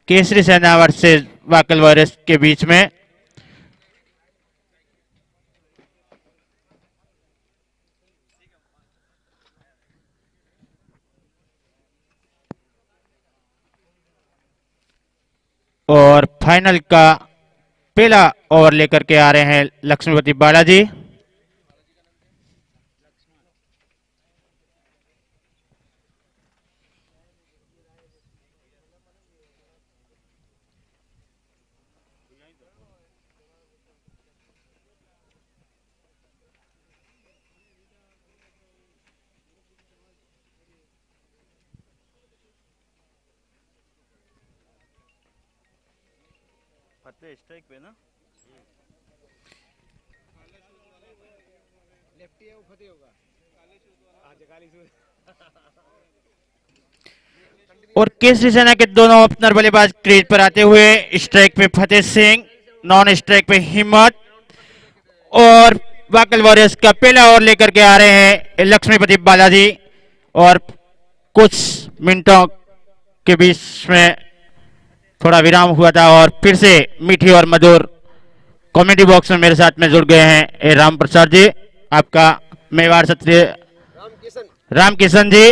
केसरी सेना versus Wakal warriors के बीच में। और फाइनल का पहला ओवर लेकर के आ रहे हैं लक्ष्मीपति बालाजी। स्ट्राइक पे ना लेफ्टी है वो फतेह होगा। और केसरी सेना के दोनों ओपनर बल्लेबाज क्रीज पर आते हुए स्ट्राइक पे फतेह सिंह, नॉन स्ट्राइक पे हिम्मत। और वाकल वॉरियर्स का पहला ओवर लेकर के आ रहे हैं लक्ष्मीपति बालाजी। और कुछ मिनटों के बीच में थोड़ा विराम हुआ था और फिर से मीठी और मधुर कॉमेडी बॉक्स में मेरे साथ में जुड़ गए हैं राम प्रसाद जी, आपका मेवाड़ क्षत्रिय राम किशन जी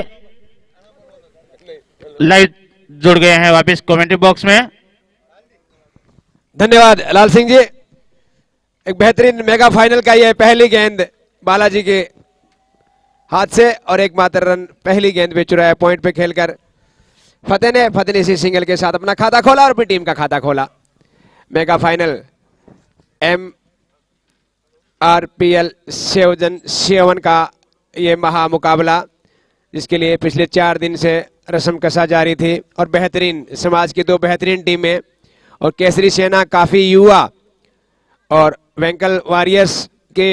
लाइव जुड़ गए हैं वापस कमेंट्री बॉक्स में। धन्यवाद लाल सिंह जी। एक बेहतरीन मेगा फाइनल का यह पहली गेंद बालाजी के हाथ से और एक मात्र रन पहली गेंद पे चुराया पॉइंट पे खेलकर फतेह ने इसी सिंगल के साथ अपना खाता खोला और अपनी टीम का खाता खोला। मेगा फाइनल MRPL सेवन का ये महा मुकाबला जिसके लिए पिछले 4 दिन से रस्म कसा जारी थी और बेहतरीन समाज की 2 बेहतरीन टीमें और केसरी सेना काफी युवा और वेंकल वॉरियर्स के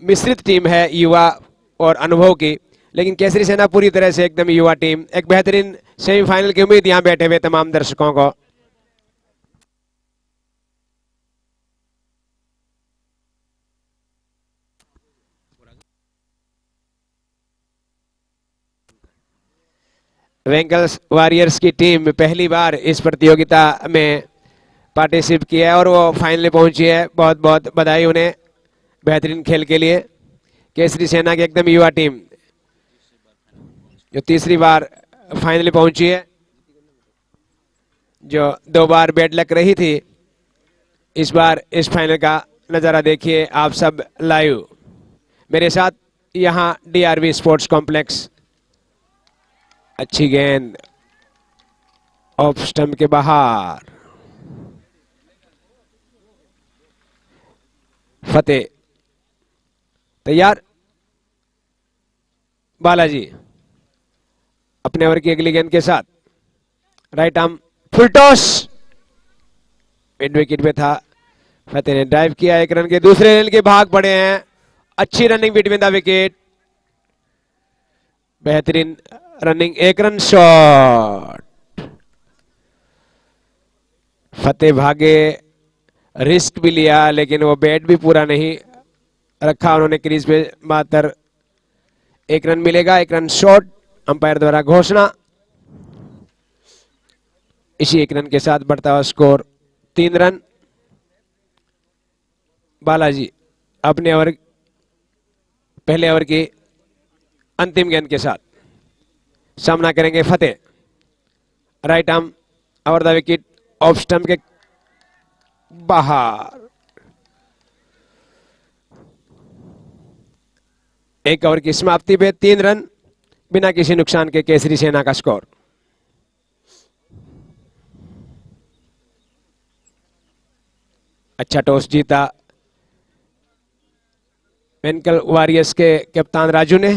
मिश्रित टीम है युवा और अनुभव की, लेकिन केसरी सेना पूरी तरह से एकदम युवा टीम। एक बेहतरीन सेमीफाइनल की उम्मीद यहां बैठे हुए तमाम दर्शकों को। वेंकल्स वॉरियर्स की टीम पहली बार इस प्रतियोगिता में पार्टिसिपेट किया है और वो फाइनल पहुंची है। बहुत बहुत बधाई उन्हें बेहतरीन खेल के लिए। केसरी सेना की एकदम युवा टीम जो तीसरी बार फाइनल पहुंची है, जो 2 बार बैड लक रही थी, इस बार इस फाइनल का नज़ारा देखिए आप सब लाइव मेरे साथ यहां DRV स्पोर्ट्स कॉम्प्लेक्स। अच्छी गेंद ऑफ स्टंप के बाहर, फतेह तैयार। बालाजी अपने ओवर की अगली गेंद के साथ right arm full toss, mid wicket पे था। फतेह ने ड्राइव किया, 1 रन के दूसरे रन के भाग पड़े हैं। अच्छी रनिंग बिटवीन द विकेट, बेहतरीन रनिंग, 1 रन शॉट। फतेह भागे, रिस्क भी लिया लेकिन वो बैट भी पूरा नहीं रखा उन्होंने क्रीज पे। मात्र 1 रन मिलेगा, 1 रन शॉट अंपायर द्वारा घोषणा। इसी 1 रन के साथ बढ़ता हुआ स्कोर 3 रन। बालाजी अपने ओवर पहले ओवर की अंतिम गेंद के साथ सामना करेंगे Fateh. Right arm over the wicket off stump के बाहर। 1 ओवर की समाप्ति पे 3 रन बिना किसी नुकसान के केसरी सेना का स्कोर। अच्छा टॉस जीता वेंकल वॉरियर्स के कप्तान राजू ने।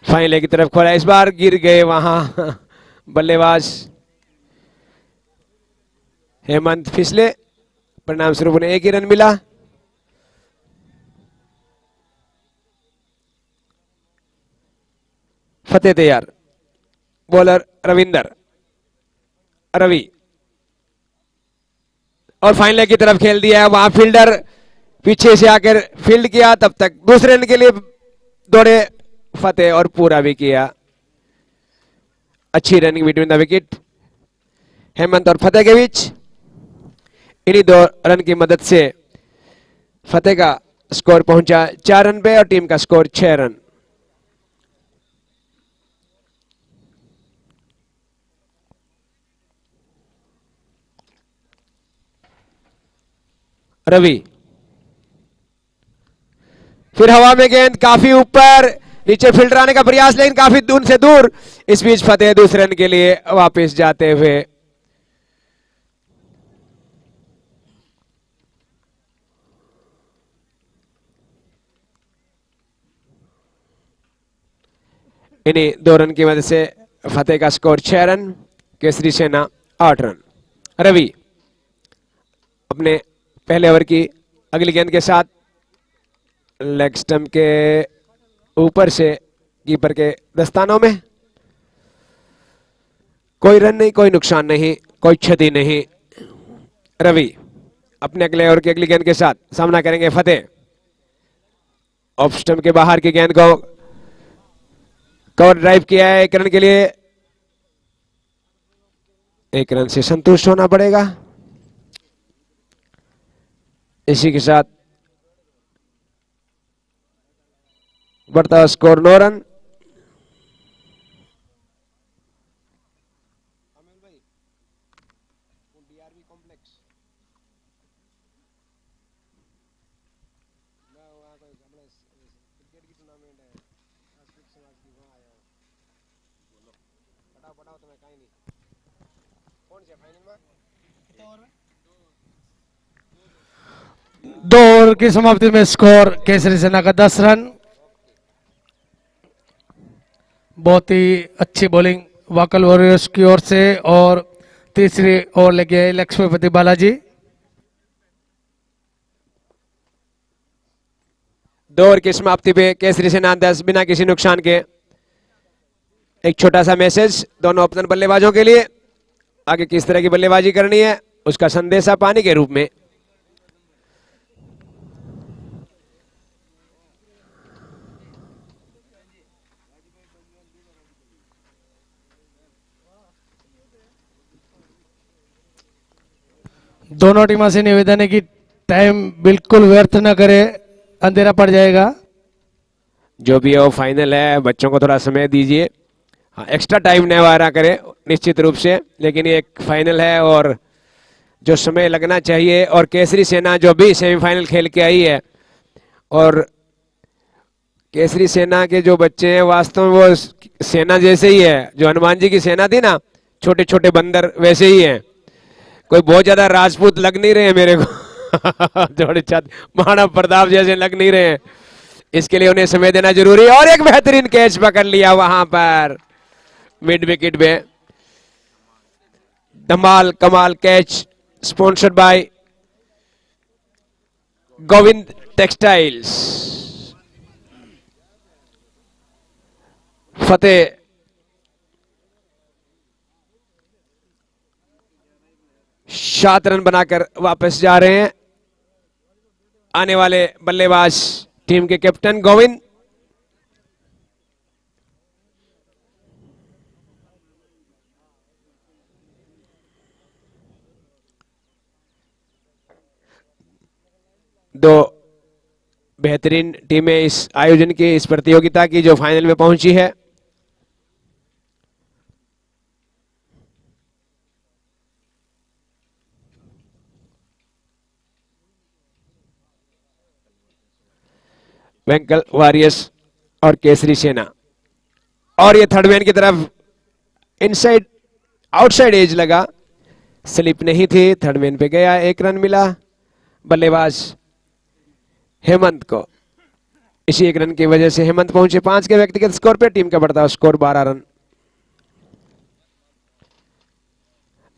फाइनल की तरफ खोला, इस बार गिर गए वहां बल्लेबाज हेमंत फिसले, परिणाम स्वरूप उन्हें 1 ही रन मिला। फतेह तैयार, बॉलर रविंदर, रवि और फाइनल लेग की तरफ खेल दिया है। वहां फील्डर पीछे से आकर फील्ड किया, तब तक दूसरे रन के लिए दौड़े फतेह और पूरा भी किया। अच्छी running between the wicket Hemant और फतेह के बीच। इन्हीं 2 रन की मदद से फतेह का स्कोर पहुंचा 4 रन पे और टीम का स्कोर 6 रन। रवि फिर हवा में गेंद काफी ऊपर, नीचे फील्डर आने का प्रयास लेकिन काफी दूर से दूर। इस बीच फतेह दूसरे रन के लिए वापस जाते हुए। इन्हीं 2 रन की मदद से फतेह का स्कोर 6 रन, केसरी सेना 8 रन। रवि अपने पहले ओवर की अगली गेंद के साथ लेग स्टंप के ऊपर से कीपर के दस्तानों में। कोई रन नहीं, कोई नुकसान नहीं, कोई क्षति नहीं। रवि अपने अगले ओवर की अगली गेंद के साथ सामना करेंगे फतेह। ऑफ स्टंप के बाहर की गेंद को कवर ड्राइव किया है 1 रन के लिए। 1 रन से संतुष्ट होना पड़ेगा। इसी के साथ बढ़ता स्कोर 9 रन। दो ओवर की समाप्ति में स्कोर केसरी सेना का 10 रन। बहुत ही अच्छी बॉलिंग वाकल वॉरियर्स की ओर से और तीसरी ओवर लेके लक्ष्मीपति बालाजी। 2 ओवर की समाप्ति पे केसरी सेना 10 बिना किसी नुकसान के। एक छोटा सा मैसेज दोनों ओपनर बल्लेबाजों के लिए, आगे किस तरह की बल्लेबाजी करनी है उसका संदेशा पानी के रूप में। दोनों टीमों से निवेदन है कि टाइम बिल्कुल व्यर्थ न करे, अंधेरा पड़ जाएगा। जो भी है वो फाइनल है, बच्चों को थोड़ा समय दीजिए। हाँ, एक्स्ट्रा टाइम न वारा करें निश्चित रूप से, लेकिन ये एक फाइनल है और जो समय लगना चाहिए। और केसरी सेना जो भी सेमीफाइनल खेल के आई है, और केसरी सेना के जो बच्चे हैं वास्तव में वो सेना जैसे ही है। जो हनुमान जी की सेना थी ना, छोटे छोटे बंदर, वैसे ही है। कोई बहुत ज्यादा राजपूत लग नहीं रहे हैं मेरे को थोड़े छत महाराणा प्रताप जैसे लग नहीं रहे हैं। इसके लिए उन्हें समय देना जरूरी है। और एक बेहतरीन कैच पकड़ लिया वहां पर मिड विकेट पे। धमाल कमाल catch sponsored by Govind Textiles. Fateh सात रन बनाकर वापस जा रहे हैं। आने वाले बल्लेबाज टीम के कैप्टन गोविंद। दो बेहतरीन टीमें इस आयोजन की, इस प्रतियोगिता की, जो फाइनल में पहुंची है। वेंकल वॉरियर्स और केसरी सेना। और ये थर्ड मैन की तरफ इनसाइड आउटसाइड एज लगा, स्लिप नहीं थी, थर्ड मैन पे गया, 1 रन मिला बल्लेबाज हेमंत को। इसी 1 रन की वजह से हेमंत पहुंचे 5 के व्यक्तिगत स्कोर पे। टीम का बढ़ता स्कोर 12 रन।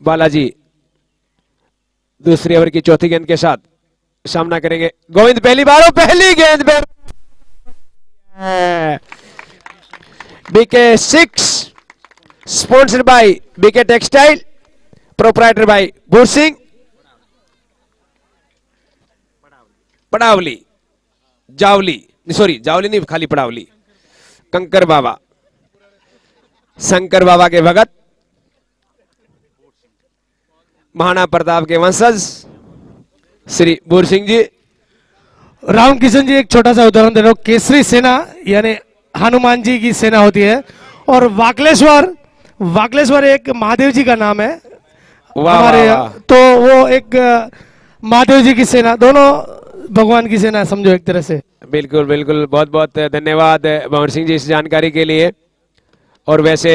बालाजी दूसरी ओवर की चौथी गेंद के साथ सामना करेंगे गोविंद। पहली बार पहली गेंद पे BK 6 sponsored by BK textile, proprietor by Bhur Singh. Padawali, Jawali, sorry Jawali नहीं, खाली पड़ावली, कंकर बाबा, शंकर बाबा के भगत, महाराणा प्रताप के वंशज श्री बूर सिंह जी। राम किशन जी, एक छोटा सा उदाहरण दे रहा हूं। केसरी सेना यानी हनुमान जी की सेना होती है, और वाकलेश्वर, वाकलेश्वर एक महादेव जी का नाम है वाह, हमारे वाह, यहाँ। वाह। तो वो एक महादेव जी की सेना, दोनों भगवान की सेना समझो एक तरह से। बिल्कुल बिल्कुल, बहुत बहुत धन्यवाद भंवर सिंह जी इस जानकारी के लिए। और वैसे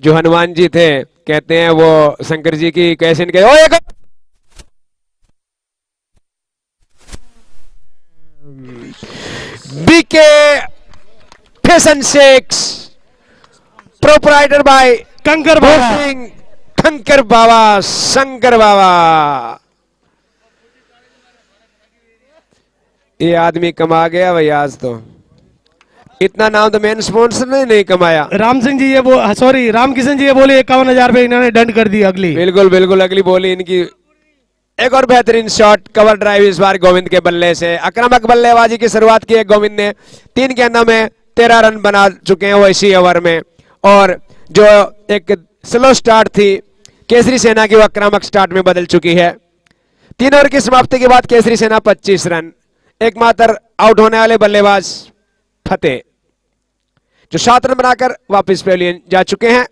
जो हनुमान जी थे, कहते हैं वो शंकर जी की कैसे इनके ओ एक BK fashion shakes proprietor by Kankar Baba. Singh, कंकर बाबा, शंकर बाबा। ये आदमी कमा गया भाई आज तो, इतना नाम तो मेन स्पॉन्सर ने नहीं कमाया। राम सिंह जी ये सॉरी राम किशन जी ये बोले 51,000 रुपए इन्होंने दंड कर दी अगली। बिल्कुल बिल्कुल, अगली बोली इनकी। एक और बेहतरीन शॉट, कवर ड्राइव इस बार गोविंद के बल्ले से। आक्रामक बल्लेबाजी की शुरुआत की है गोविंद ने, 3 गेंदों में 13 रन बना चुके हैं वो इसी ओवर में। और जो एक स्लो स्टार्ट थी केसरी सेना की, वो आक्रामक स्टार्ट में बदल चुकी है। 3 ओवर की समाप्ति के बाद केसरी सेना 25 रन, एकमात्र आउट होने वाले बल्लेबाज फतेह, जो 7 रन बनाकर वापस पेविलियन जा चुके हैं।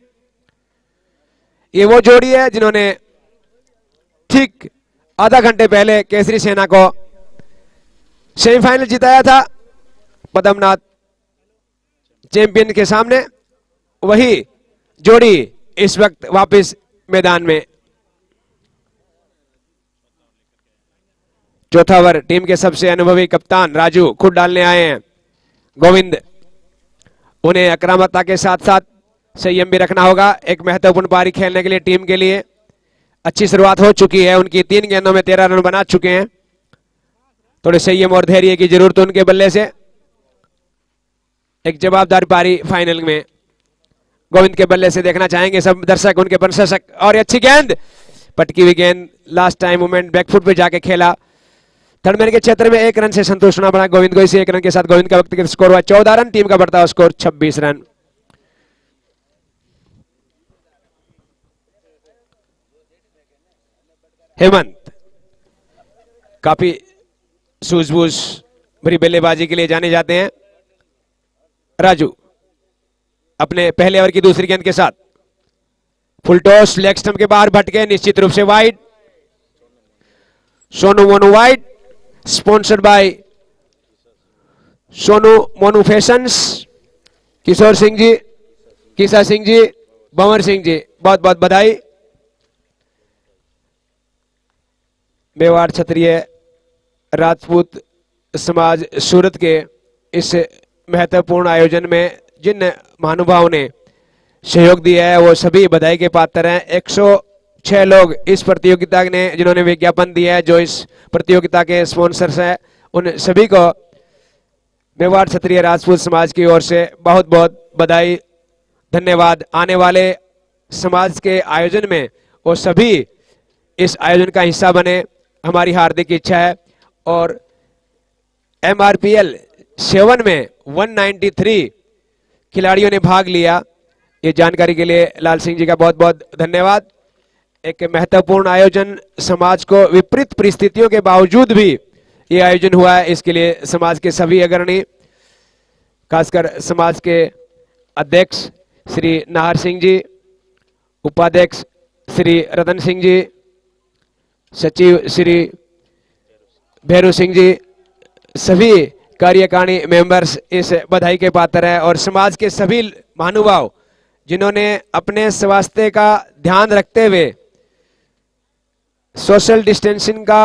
ये वो जोड़ी है जिन्होंने ठीक आधा घंटे पहले केसरी सेना को सेमीफाइनल जिताया था पद्मनाथ चैंपियन के सामने। वही जोड़ी इस वक्त वापस मैदान में। चौथा ओवर टीम के सबसे अनुभवी कप्तान राजू खुद डालने आए हैं। गोविंद, उन्हें आक्रामकता के साथ साथ संयम भी रखना होगा। एक महत्वपूर्ण पारी खेलने के लिए टीम के लिए अच्छी शुरुआत हो चुकी है उनकी, 3 गेंदों में 13 रन बना चुके हैं। थोड़े संयम और धैर्य की जरूरत उनके बल्ले से। एक जवाबदार पारी फाइनल में गोविंद के बल्ले से देखना चाहेंगे सब दर्शक, उनके प्रशंसक। और अच्छी गेंद, पटकी हुई गेंद, लास्ट टाइम मूवमेंट बैकफुट पे जाके खेला। थर्ड मैन के क्षेत्र में 1 रन से संतोष होना पड़ा गोविंद को। इसी 1 रन के साथ गोविंद का व्यक्तिगत स्कोर हुआ 14 रन, टीम का बढ़ता हुआ स्कोर 26 रन। हेमंत काफी सूझबूझ भरी बल्लेबाजी के लिए जाने जाते हैं। राजू अपने पहले ओवर की दूसरी गेंद के साथ फुल टॉस, लेग स्टंप के बाहर भटके, निश्चित रूप से wide. Sonu Monu wide, sponsored by Sonu Monu fashions, Kishor Singh ji, किसा सिंह जी, भंवर सिंह जी, बहुत बहुत बधाई। मेवाड़ क्षत्रिय राजपूत समाज सूरत के इस महत्वपूर्ण आयोजन में जिन महानुभावों ने सहयोग दिया है वो सभी बधाई के पात्र हैं। 106 लोग इस प्रतियोगिता ने जिन्होंने विज्ञापन दिया है, जो इस प्रतियोगिता के स्पॉन्सर्स हैं, उन सभी को मेवाड़ क्षत्रिय राजपूत समाज की ओर से बहुत बहुत बधाई, धन्यवाद। आने वाले समाज के आयोजन में वो सभी इस आयोजन का हिस्सा बने, हमारी हार्दिक इच्छा है। और MRPL 7 में 193 खिलाड़ियों ने भाग लिया। ये जानकारी के लिए लाल सिंह जी का बहुत बहुत धन्यवाद। एक महत्वपूर्ण आयोजन, समाज को विपरीत परिस्थितियों के बावजूद भी ये आयोजन हुआ है, इसके लिए समाज के सभी अग्रणी, खासकर समाज के अध्यक्ष श्री नाहर सिंह जी, उपाध्यक्ष श्री रतन सिंह जी, सचिव श्री भैरू सिंह जी, सभी कार्यकारिणी मेंबर्स इस बधाई के पात्र हैं। और समाज के सभी महानुभाव जिन्होंने अपने स्वास्थ्य का ध्यान रखते हुए सोशल डिस्टेंसिंग का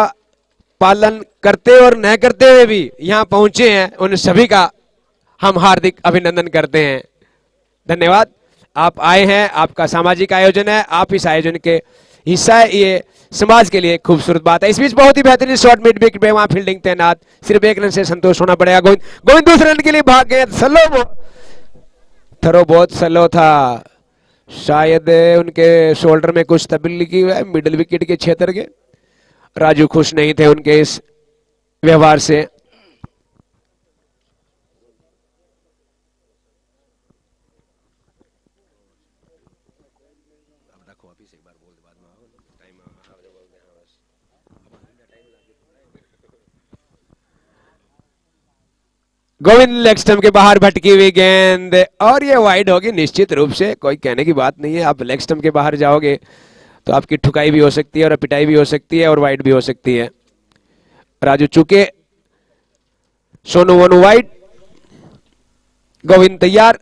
पालन करते और न करते हुए भी यहाँ पहुंचे हैं, उन सभी का हम हार्दिक अभिनंदन करते हैं। धन्यवाद। आप आए हैं, आपका सामाजिक आयोजन है, आप इस आयोजन के हिस्सा है, ये समाज के लिए खूबसूरत बात है। इस बीच बहुत ही बेहतरीन शॉट मिड विकेट पे वहां फील्डिंग तैनात, सिर्फ 1 रन से संतोष होना पड़ेगा। गोविंद दूसरे रन के लिए भाग गए, स्लो थ्रो बहुत स्लो था, शायद उनके शोल्डर में कुछ तब्दीली की है मिडिल विकेट के क्षेत्र के। राजू खुश नहीं थे उनके इस व्यवहार से। गोविंद लेग स्टंप के बाहर भटकी हुई गेंद और ये वाइड होगी निश्चित रूप से, कोई कहने की बात नहीं है। आप लेग स्टंप के बाहर जाओगे तो आपकी ठुकाई भी हो सकती है और पिटाई भी हो सकती है और वाइड भी हो सकती है। राजू चुके, सोनू वनु वाइड, गोविंद तैयार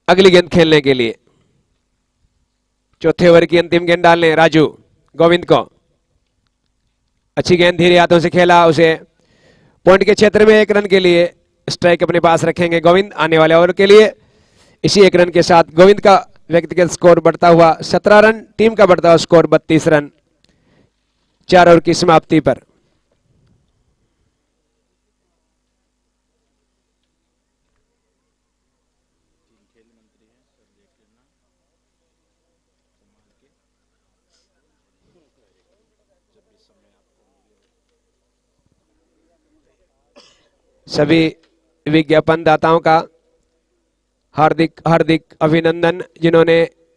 अगली गेंद खेलने के लिए। चौथे ओवर की अंतिम गेंद डालने राजू गोविंद को। अच्छी गेंद धीरे हाथों से खेला, उसे पॉइंट के क्षेत्र में 1 रन के लिए स्ट्राइक अपने पास रखेंगे गोविंद आने वाले ओवर के लिए। इसी 1 रन के साथ गोविंद का व्यक्तिगत स्कोर बढ़ता हुआ 17 रन, टीम का बढ़ता हुआ स्कोर 32 रन 4 ओवर की समाप्ति पर। सभी विज्ञापन दाताओं का हार्दिक हार्दिक अभिनंदन जिन्होंने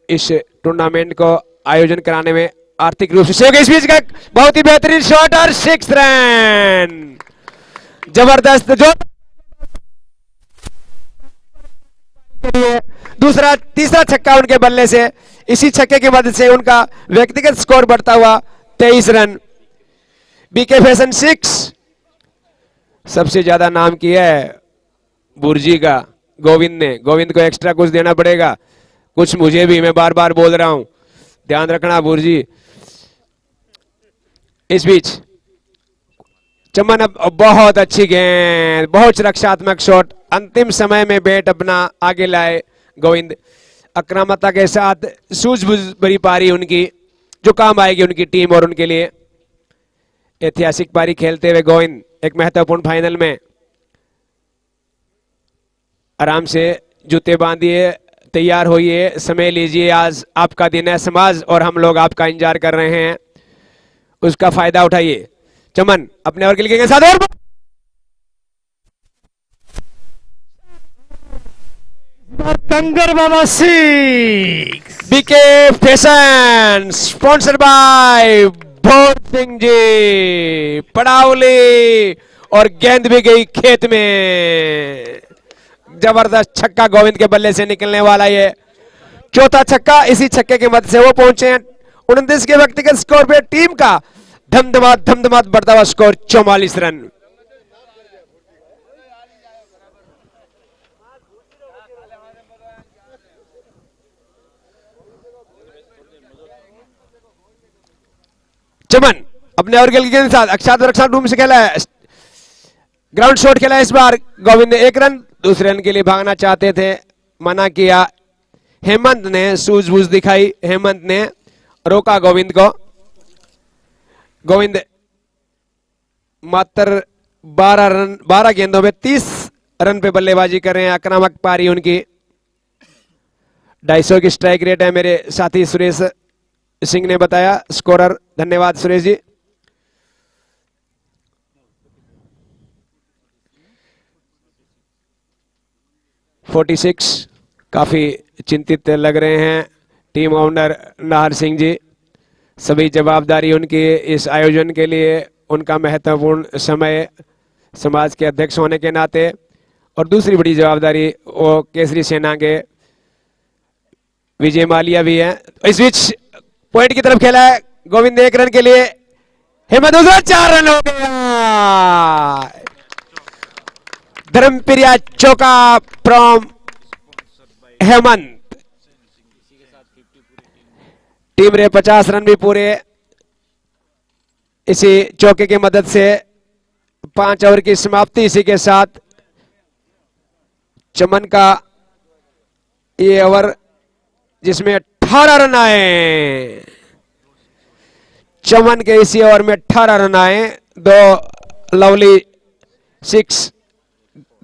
इस टूर्नामेंट को आयोजन कराने में आर्थिक रूप से सहयोग। इस बीच का बहुत ही बेहतरीन शॉट और 6 रन, जबरदस्त। जो दूसरा तीसरा छक्का उनके बल्ले से, इसी छक्के की मदद से उनका व्यक्तिगत स्कोर बढ़ता हुआ 23 रन। बीके फैशन 6 सबसे ज्यादा नाम किया है बुर्जी का गोविंद ने। गोविंद को एक्स्ट्रा कुछ देना पड़ेगा, कुछ मुझे भी, मैं बार बार बोल रहा हूं, ध्यान रखना बुर्जी। इस बीच चमन अब बहुत अच्छी गेंद, बहुत रक्षात्मक शॉट, अंतिम समय में बैट अपना आगे लाए गोविंद। आक्रामकता के साथ सूझबूझ भरी पारी उनकी, जो काम आएगी उनकी टीम और उनके लिए। ऐतिहासिक पारी खेलते हुए गोविंद एक महत्वपूर्ण फाइनल में आराम से जूते बांधिए, तैयार होइए, समय लीजिए। आज आपका दिन है, समाज और हम लोग आपका इंतजार कर रहे हैं, उसका फायदा उठाइए। चमन अपने ओवर के साथ और कंगर बाबा 6। BK fashion sponsored by Bhor Singh ji Padavali, और गेंद भी गई खेत में। जबरदस्त छक्का गोविंद के बल्ले से निकलने वाला ये चौथा छक्का। इसी छक्के की मदद से वो पहुंचे 29 के व्यक्तिगत स्कोर पे। टीम का धमधमात बढ़ता हुआ स्कोर 44 रन। चमन अपने ओवर के साथ अक्षात रक्षा रूम से खेला है, ग्राउंड शॉट खेला है इस बार। गोविंद ने 1 रन, दूसरे रन के लिए भागना चाहते थे, मना किया। हेमंत ने सूझबूझ दिखाई, हेमंत ने रोका गोविंद को। गोविंद मात्र 12 गेंदों में 30 रन पे बल्लेबाजी कर रहे हैं। आक्रामक पारी उनकी। 250 की स्ट्राइक रेट है, मेरे साथी सुरेश सिंह ने बताया, स्कोरर। धन्यवाद सुरेश जी। (46) काफी चिंतित लग रहे हैं टीम ओनर नाहर सिंह जी। सभी जवाबदारी उनकी इस आयोजन के लिए, उनका महत्वपूर्ण समय समाज के अध्यक्ष होने के नाते, और दूसरी बड़ी जवाबदारी वो केसरी सेना के विजय मालिया भी है। इस बीच पॉइंट की तरफ खेला है गोविंद 1 रन के लिए। हेमंत 4 रन हो गया। धर्मप्रिया चौका फ्रॉम हेमंत। टीम रे 50 रन भी पूरे इसी चौके की मदद से। 5 ओवर की समाप्ति इसी के साथ। चमन का ये ओवर जिसमें 18 रन आए, चमन के इसी ओवर में 18 रन आए। 2 लवली 6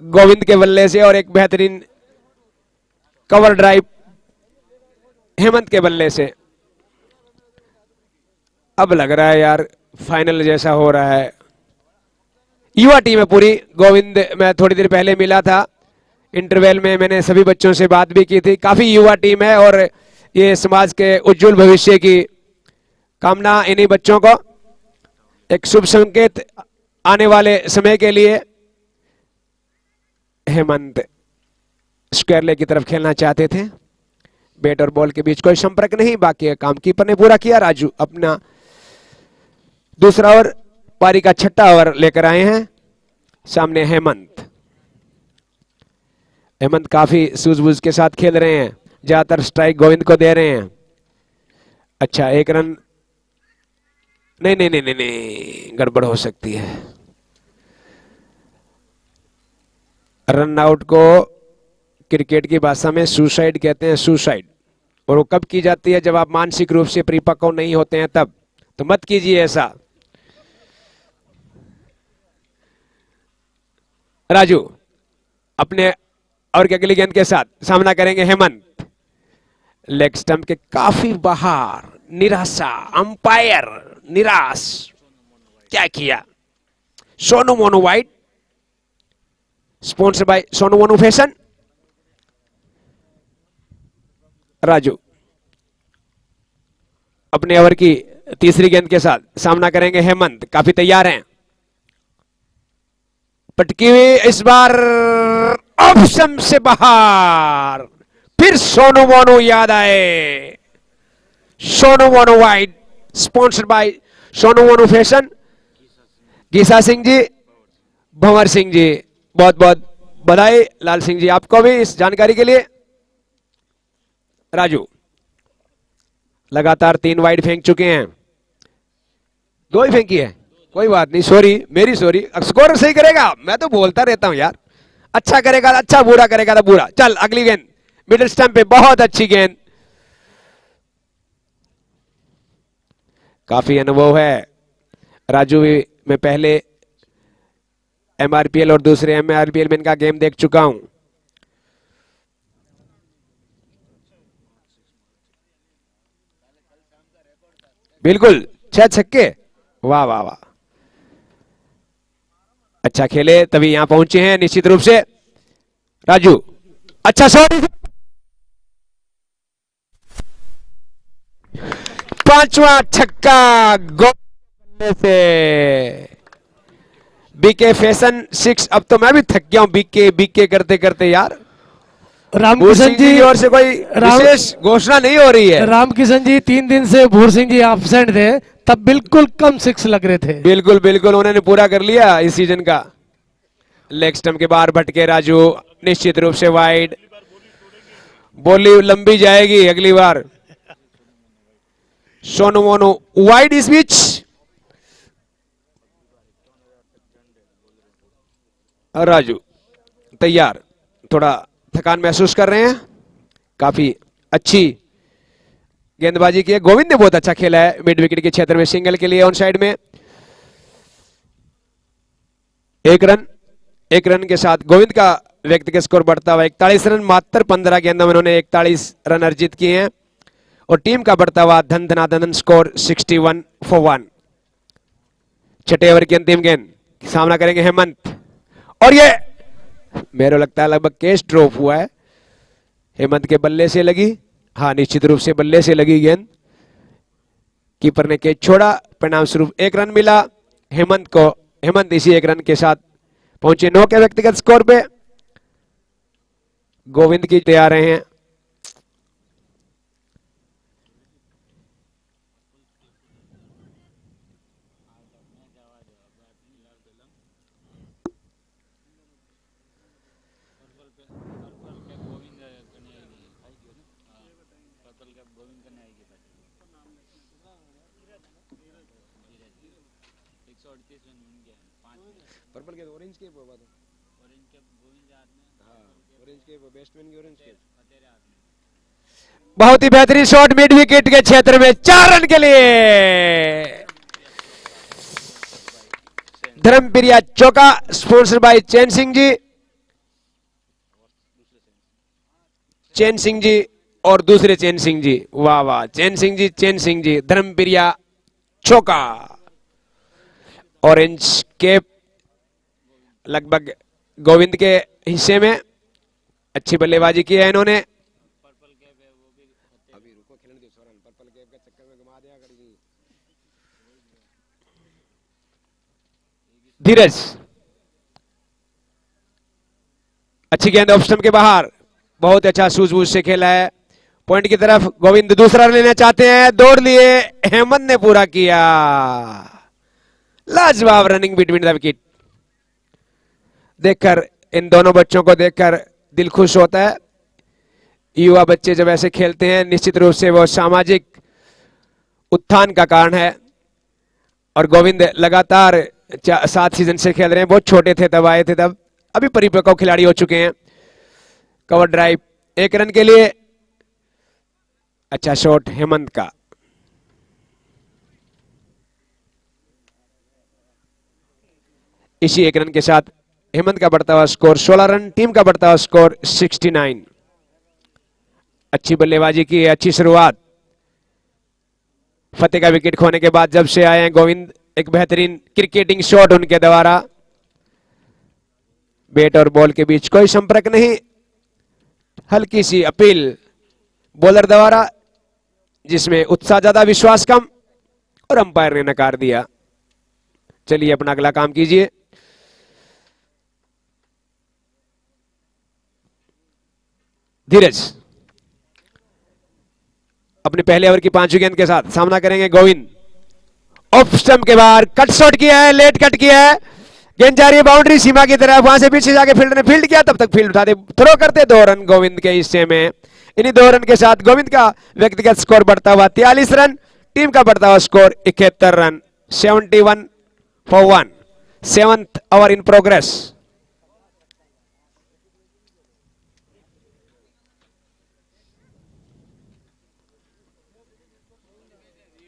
गोविंद के बल्ले से और एक बेहतरीन कवर ड्राइव हेमंत के बल्ले से। अब लग रहा है यार फाइनल जैसा हो रहा है। युवा टीम है पूरी। गोविंद मैं थोड़ी देर पहले मिला था, इंटरवल में मैंने सभी बच्चों से बात भी की थी। काफी युवा टीम है और ये समाज के उज्जवल भविष्य की कामना इन्हीं बच्चों को, एक शुभ संकेत आने वाले समय के लिए। हेमंत स्क्वायर लेग की तरफ खेलना चाहते थे, बैट और बॉल के बीच कोई संपर्क नहीं, बाकी काम कीपर ने पूरा किया। राजू अपना दूसरा ओवर, पारी का छठा ओवर लेकर आए हैं। सामने हेमंत काफी सूझबूझ के साथ खेल रहे हैं, ज्यादातर स्ट्राइक गोविंद को दे रहे हैं। अच्छा, एक रन नहीं नहीं नहीं नहीं, नहीं गड़बड़ हो सकती है। रन आउट को क्रिकेट की भाषा में सुसाइड कहते हैं, सुसाइड। और वो कब की जाती है? जब आप मानसिक रूप से परिपक्व नहीं होते हैं तब। तो मत कीजिए ऐसा। राजू अपने और के अगली गेंद के साथ सामना करेंगे हेमंत। लेग स्टंप के काफी बाहर, निराशा, अंपायर निराश। क्या किया? Sonu Monu white, sponsor by Sonu Monu fashion. Raju अपने ओवर की तीसरी गेंद के साथ सामना करेंगे हेमंत, काफी तैयार हैं। पटकी हुई इस बार ऑप्शन से बाहर, फिर सोनू मोनू याद आए। Sonu Monu wide, sponsored by Sonu Monu fashion. गीसा सिंह जी, भंवर सिंह जी, बहुत बहुत बधाई। लाल सिंह जी आपको भी इस जानकारी के लिए। राजू लगातार 3 वाइड फेंक चुके हैं, 2 ही फेंकी है, कोई बात नहीं, सॉरी मेरी सॉरी। स्कोर सही करेगा, मैं तो बोलता रहता हूं यार, अच्छा करेगा अच्छा, बुरा करेगा तो बुरा। चल अगली गेंद मिडिल स्टंप पे, बहुत अच्छी गेंद। काफी अनुभव है राजू में, पहले एमआरपीएल और दूसरे एमआरपीएल में इनका गेम देख चुका हूं। बिल्कुल 6 छक्के, वाह वाह वाह, अच्छा खेले तभी यहां पहुंचे हैं निश्चित रूप से। राजू अच्छा शॉट, 5वां छक्का गोल से। BK fashion 6। अब तो मैं भी थक गया हूं बीके बीके करते करते यार। रामकिशन जी की ओर से कोई विशेष घोषणा नहीं हो रही है। रामकिशन जी 3 दिन से भूर सिंह जी एब्सेंट थे, तब बिल्कुल कम 6 लग रहे थे। बिल्कुल बिल्कुल, उन्होंने पूरा कर लिया इस सीजन का। लेग स्टंप के बाहर भटके राजू, निश्चित रूप से वाइड। बोली लंबी जाएगी अगली बार। सोनू मोनू वाइड इस बीच। राजू तैयार, थोड़ा थकान महसूस कर रहे हैं। काफी अच्छी गेंदबाजी की है। गोविंद ने बहुत अच्छा खेला है मिड विकेट के क्षेत्र में, सिंगल के लिए ऑन साइड में। एक रन के साथ गोविंद का व्यक्तिगत स्कोर बढ़ता हुआ 41 रन। मात्र 15 गेंदों में उन्होंने 41 रन अर्जित किए हैं और टीम का बढ़ता हुआ धन धनाधन स्कोर 61 for 1। छठे ओवर की अंतिम गेंद, सामना करेंगे हेमंत और ये मेरे लगता है लगभग कैच ड्रॉप हुआ है। हेमंत के बल्ले से लगी, हाँ निश्चित रूप से बल्ले से लगी गेंद। कीपर ने कैच छोड़ा, परिणाम स्वरूप 1 रन मिला हेमंत को। हेमंत इसी 1 रन के साथ पहुंचे 9 के व्यक्तिगत स्कोर पे। गोविंद की तैयार रहे हैं। पर्पल के ऑरेंज के बाबा तो ऑरेंज के गोविंद हाथ में, हां ऑरेंज के बैट्समैन की ऑरेंज के तेरे हाथ में। बहुत ही बेहतरीन शॉट मिड विकेट के क्षेत्र में, 4 रन के लिए धर्मप्रिया चौका, स्पॉन्सर बाय चैन सिंह जी। चैन सिंह जी और दूसरे चैन सिंह जी, वाह वाह, चैन सिंह जी, धर्मप्रिया चौका। ऑरेंज कैप लगभग गोविंद के हिस्से में। अच्छी बल्लेबाजी की है इन्होंने। धीरज, अच्छी गेंद ऑफ स्टंप के बाहर, बहुत अच्छा सूझबूझ से खेला है। पॉइंट की तरफ गोविंद दूसरा रन लेना चाहते हैं, दौड़ लिए, हेमंत ने पूरा किया। लाजवाब रनिंग बिटवीन द विकेट। देखकर, इन दोनों बच्चों को देखकर दिल खुश होता है। युवा बच्चे जब ऐसे खेलते हैं निश्चित रूप से वो सामाजिक उत्थान का कारण है। और गोविंद लगातार 7 सीजन से खेल रहे हैं। बहुत छोटे थे तब आए थे, तब अभी परिपक्व खिलाड़ी हो चुके हैं। कवर ड्राइव 1 रन के लिए। अच्छा शॉट हेमंत का। इसी 1 रन के साथ हेमंत का बढ़ता हुआ स्कोर 16 रन, टीम का बढ़ता हुआ स्कोर 69। अच्छी बल्लेबाजी की है, अच्छी शुरुआत। फतेह का विकेट खोने के बाद जब से आए हैं गोविंद, एक बेहतरीन क्रिकेटिंग शॉट उनके द्वारा। बैट और बॉल के बीच कोई संपर्क नहीं, हल्की सी अपील बॉलर द्वारा, जिसमें उत्साह ज्यादा विश्वास कम, और अंपायर ने नकार दिया। चलिए अपना अगला काम कीजिए। धीरज अपने पहले ओवर की 5वीं गेंद के साथ सामना करेंगे गोविंद। ऑफ स्टंप के बाहर कट शॉट किया है, लेट कट किया है। गेंद जा रही है बाउंड्री सीमा की तरफ, वहां से पीछे जाके फील्डर ने फील्ड किया, तब तक फील्ड उठाते थ्रो करते 2 रन गोविंद के हिस्से में। इन्हीं 2 रन के साथ गोविंद का व्यक्तिगत स्कोर बढ़ता हुआ 43 रन, टीम का बढ़ता हुआ स्कोर 71 रन। 71 for 1। 7th over in progress.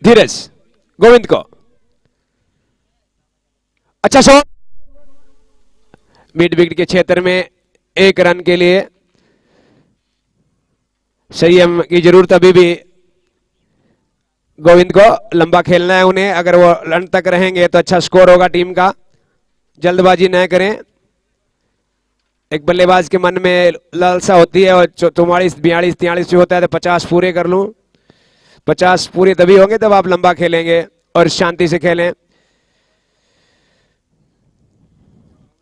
Dheeraj Govind को अच्छा शॉट, मिड विकेट के क्षेत्र में 1 रन के लिए। संयम की जरूरत अभी भी गोविंद को, लंबा खेलना है उन्हें। अगर वो रन तक रहेंगे तो अच्छा स्कोर होगा टीम का। जल्दबाजी न करें। एक बल्लेबाज के मन में लालसा होती है, और 44, 42, 43 भी होता है तो 50 पूरे कर लूं। 50 पूरे तभी होंगे तब आप लंबा खेलेंगे और शांति से खेलें।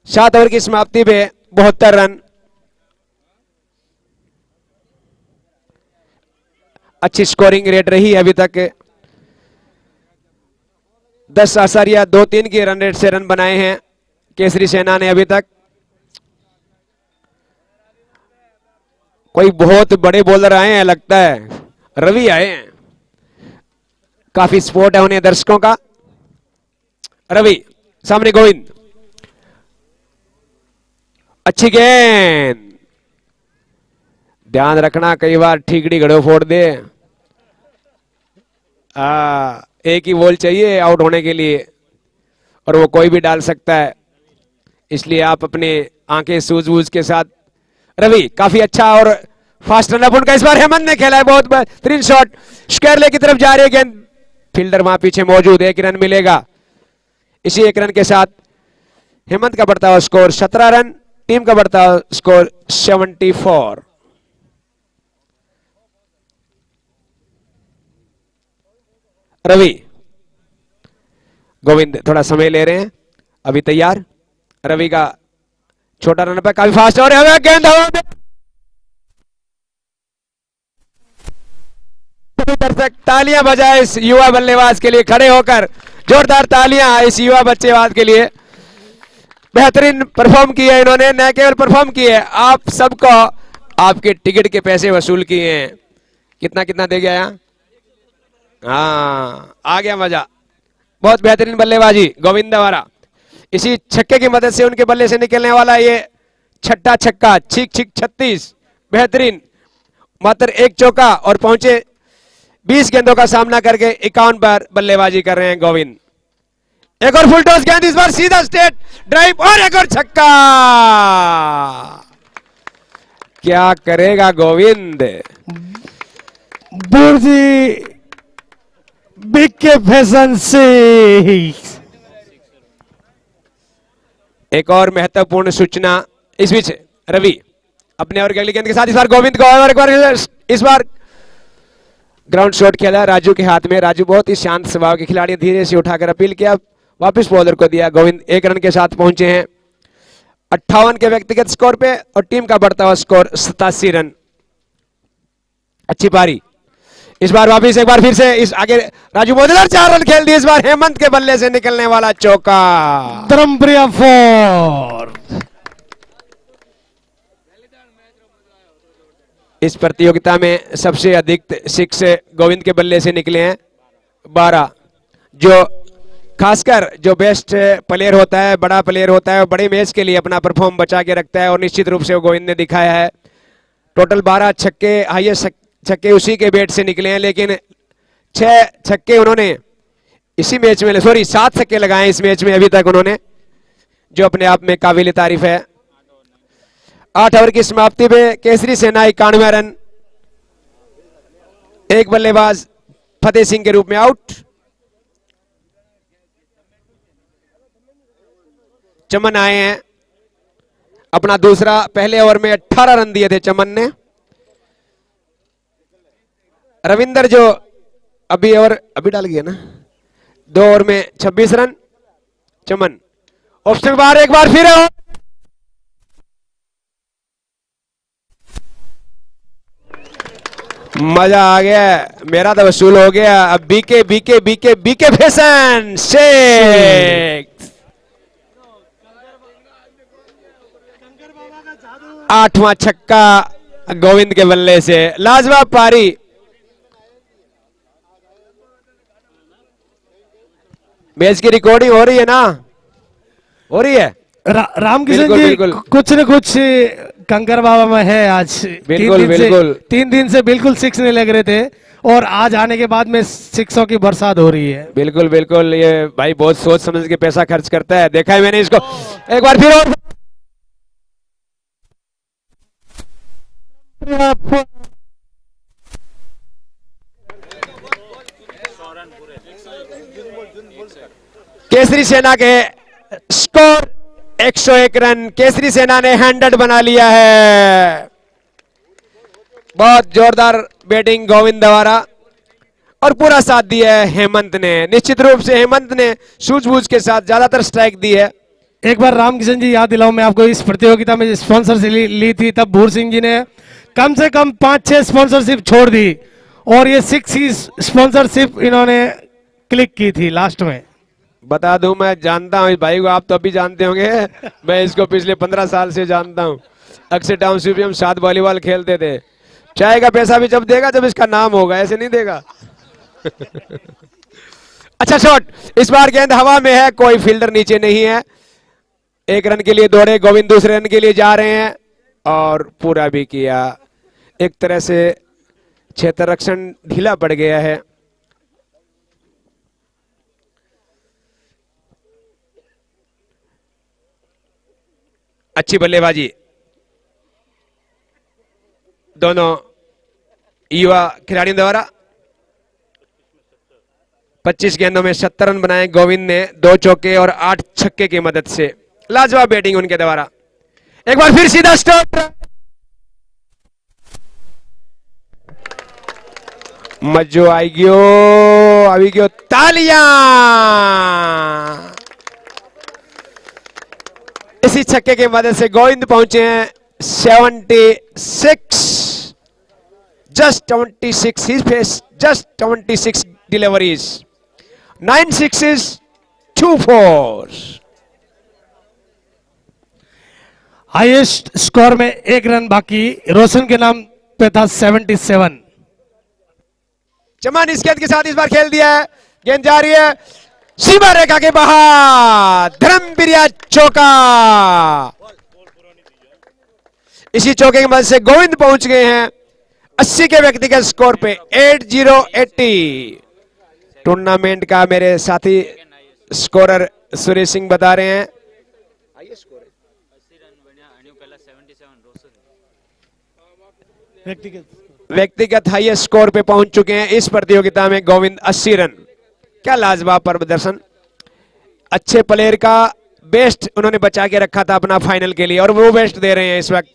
7 ओवर की समाप्ति पे 72 रन। अच्छी स्कोरिंग रेट रही अभी तक। 10.23 की रन रेट से रन बनाए हैं केसरी सेना ने अभी तक। कोई बहुत बड़े बॉलर आए हैं लगता है, रवि आए हैं। काफी सपोर्ट है उन्हें दर्शकों का। रवि सामने गोविंद, अच्छी गेंद। ध्यान रखना कई बार ठीकड़ी घड़ो फोड़ दे। एक ही बॉल चाहिए आउट होने के लिए, और वो कोई भी डाल सकता है, इसलिए आप अपने आंखें सूझबूझ के साथ। रवि काफी अच्छा और फास्ट रन अप उनका इस बार हेमंत ने खेला है, बहुत बेहतरीन शॉट। स्क्वायर की तरफ जा रही है गेंद, फील्डर वहां पीछे मौजूद है, 1 रन मिलेगा। इसी 1 रन के साथ हेमंत का बढ़ता हुआ स्कोर 17 रन, टीम का बढ़ता हुआ स्कोर 74। रवि गोविंद थोड़ा समय ले रहे हैं, अभी तैयार। रवि का छोटा रन पे काफी फास्ट और गेंद हवा में। दर्शक तालियां बजाए इस युवा बल्लेबाज के लिए, खड़े होकर जोरदार तालियां इस युवा बच्चेबाज के लिए। बेहतरीन परफॉर्म किया इन्होंने, न केवल परफॉर्म किए, आप सबको आपके टिकट के पैसे वसूल किए हैं। कितना कितना दे गया यहाँ? हाँ, आ गया मजा। बहुत बेहतरीन बल्लेबाजी गोविंद द्वारा। इसी छक्के की मदद से उनके बल्ले से निकलने वाला ये छठा छक्का, छिक छिक 36, बेहतरीन। मात्र 1 चौका और पहुंचे 20 गेंदों का सामना करके 51 पर बल्लेबाजी कर रहे हैं गोविंद। एक और फुल टॉस गेंद, इस बार सीधा स्ट्रेट ड्राइव और एक और छक्का। क्या करेगा गोविंद? बुर्जी बिग के फैशन से एक और महत्वपूर्ण सूचना इस बीच रवि अपने ओवर की अगली गेंद के साथ इस बार गोविंद को और एक बार इस बार ग्राउंड शॉट खेला राजू के हाथ में। राजू बहुत ही शांत स्वभाव के खिलाड़ी, धीरे से उठाकर अपील किया, वापस बॉलर को दिया। गोविंद 1 रन के साथ पहुंचे हैं 58 के व्यक्तिगत स्कोर पे और टीम का बढ़ता हुआ स्कोर 87 रन। अच्छी पारी इस बार वापिस एक बार फिर से इस आगे राजू मोदलर 4 रन खेल दिए। इस बार हेमंत के बल्ले से निकलने वाला चौका। धर्मप्रिया 4। इस प्रतियोगिता में सबसे अधिक 6 गोविंद के बल्ले से निकले हैं 12। जो खासकर जो बेस्ट प्लेयर होता है, बड़ा प्लेयर होता है, बड़े मैच के लिए अपना परफॉर्म बचा के रखता है और निश्चित रूप से वो गोविंद ने दिखाया है। टोटल 12 छक्के, हाईएस्ट छक्के उसी के बैट से निकले हैं, लेकिन 6 छक्के उन्होंने इसी मैच में, सॉरी 7 छक्के लगाए इस मैच में अभी तक उन्होंने, जो अपने आप में काबिल तारीफ है। 8 ओवर की समाप्ति में केसरी सेना 91 रन, एक बल्लेबाज फतेह सिंह के रूप में आउट। चमन आए हैं अपना दूसरा, पहले ओवर में 18 रन दिए थे चमन ने। रविंदर जो अभी डाल गया ना, 2 ओवर में 26 रन। चमन ऑप्शन बार एक बार फिर है। मजा आ गया, मेरा तो वसूल हो गया। अब BK BK BK BK fashion Sheikh 8वां छक्का गोविंद के बल्ले से। लाजवाब पारी। मैच की रिकॉर्डिंग हो रही है ना? हो रही है। रामकिशन बिल्कुल, जी बिल्कुल। कुछ न कुछ कंकर बाबा में है आज। बिल्कुल, बिल्कुल। 3 दिन से बिल्कुल 6 नहीं लग रहे थे और आज आने के बाद में 600 की बरसात हो रही है। बिल्कुल बिल्कुल, ये भाई बहुत सोच समझ के पैसा खर्च करता है, देखा है मैंने इसको। एक बार फिर और केसरी सेना के स्कोर 101 रन। केसरी सेना ने 100 बना लिया है। बहुत जोरदार बैटिंग गोविंद द्वारा और पूरा साथ दिया है हेमंत ने। निश्चित रूप से हेमंत ने सूझबूझ के साथ ज्यादातर स्ट्राइक दी है। एक बार रामकिशन जी याद दिलाऊं, मैं आपको इस प्रतियोगिता में स्पॉन्सरशिप ली थी, तब भूर सिंह जी ने कम से कम 5-6 स्पॉन्सरशिप छोड़ दी और ये 6 ही स्पॉन्सरशिप इन्होंने क्लिक की थी लास्ट में। बता दूं, मैं जानता हूं इस भाई को, आप तो अभी जानते होंगे, मैं इसको पिछले 15 साल से जानता हूं। अक्सर टाउनशिप में हम साथ वॉलीबॉल खेलते थे। चाय का पैसा भी जब देगा जब इसका नाम होगा, ऐसे नहीं देगा। अच्छा शॉट, इस बार गेंद हवा में है, कोई फील्डर नीचे नहीं है। 1 रन के लिए दौड़े गोविंद, दूसरे रन के लिए जा रहे हैं और पूरा भी किया। एक तरह से क्षेत्र रक्षण ढीला पड़ गया है। अच्छी बल्लेबाजी दोनों युवा खिलाड़ियों द्वारा। 25 गेंदों में 70 रन बनाए गोविंद ने, 2 चौके और 8 छक्के की मदद से। लाजवाब बैटिंग उनके द्वारा। एक बार फिर सीधा स्टॉप, मजो आई गयो तालियां। इसी छक्के की मदद से गोविंद पहुंचे हैं 76, जस्ट 26, ही face just 26 deliveries, 9 6s 2 4s। Highest score में 1 रन बाकी, रोशन के नाम पे था 77। चमन इस गेंद के साथ इस बार खेल दिया है, गेंद जा रही है सीमा रेखा के बाहर, धर्मप्रिया चौका। इसी चौके की मदद से गोविंद पहुंच गए हैं 80 के व्यक्तिगत स्कोर पे, 80-80। टूर्नामेंट का मेरे साथी स्कोरर सुरेश सिंह बता रहे हैं व्यक्तिगत हाईएस्ट स्कोर पे पहुंच चुके हैं इस प्रतियोगिता में गोविंद। 80 रन, क्या लाजवाब प्रदर्शन। अच्छे प्लेयर का बेस्ट उन्होंने बचा के रखा था अपना फाइनल के लिए और वो बेस्ट दे रहे हैं इस वक्त।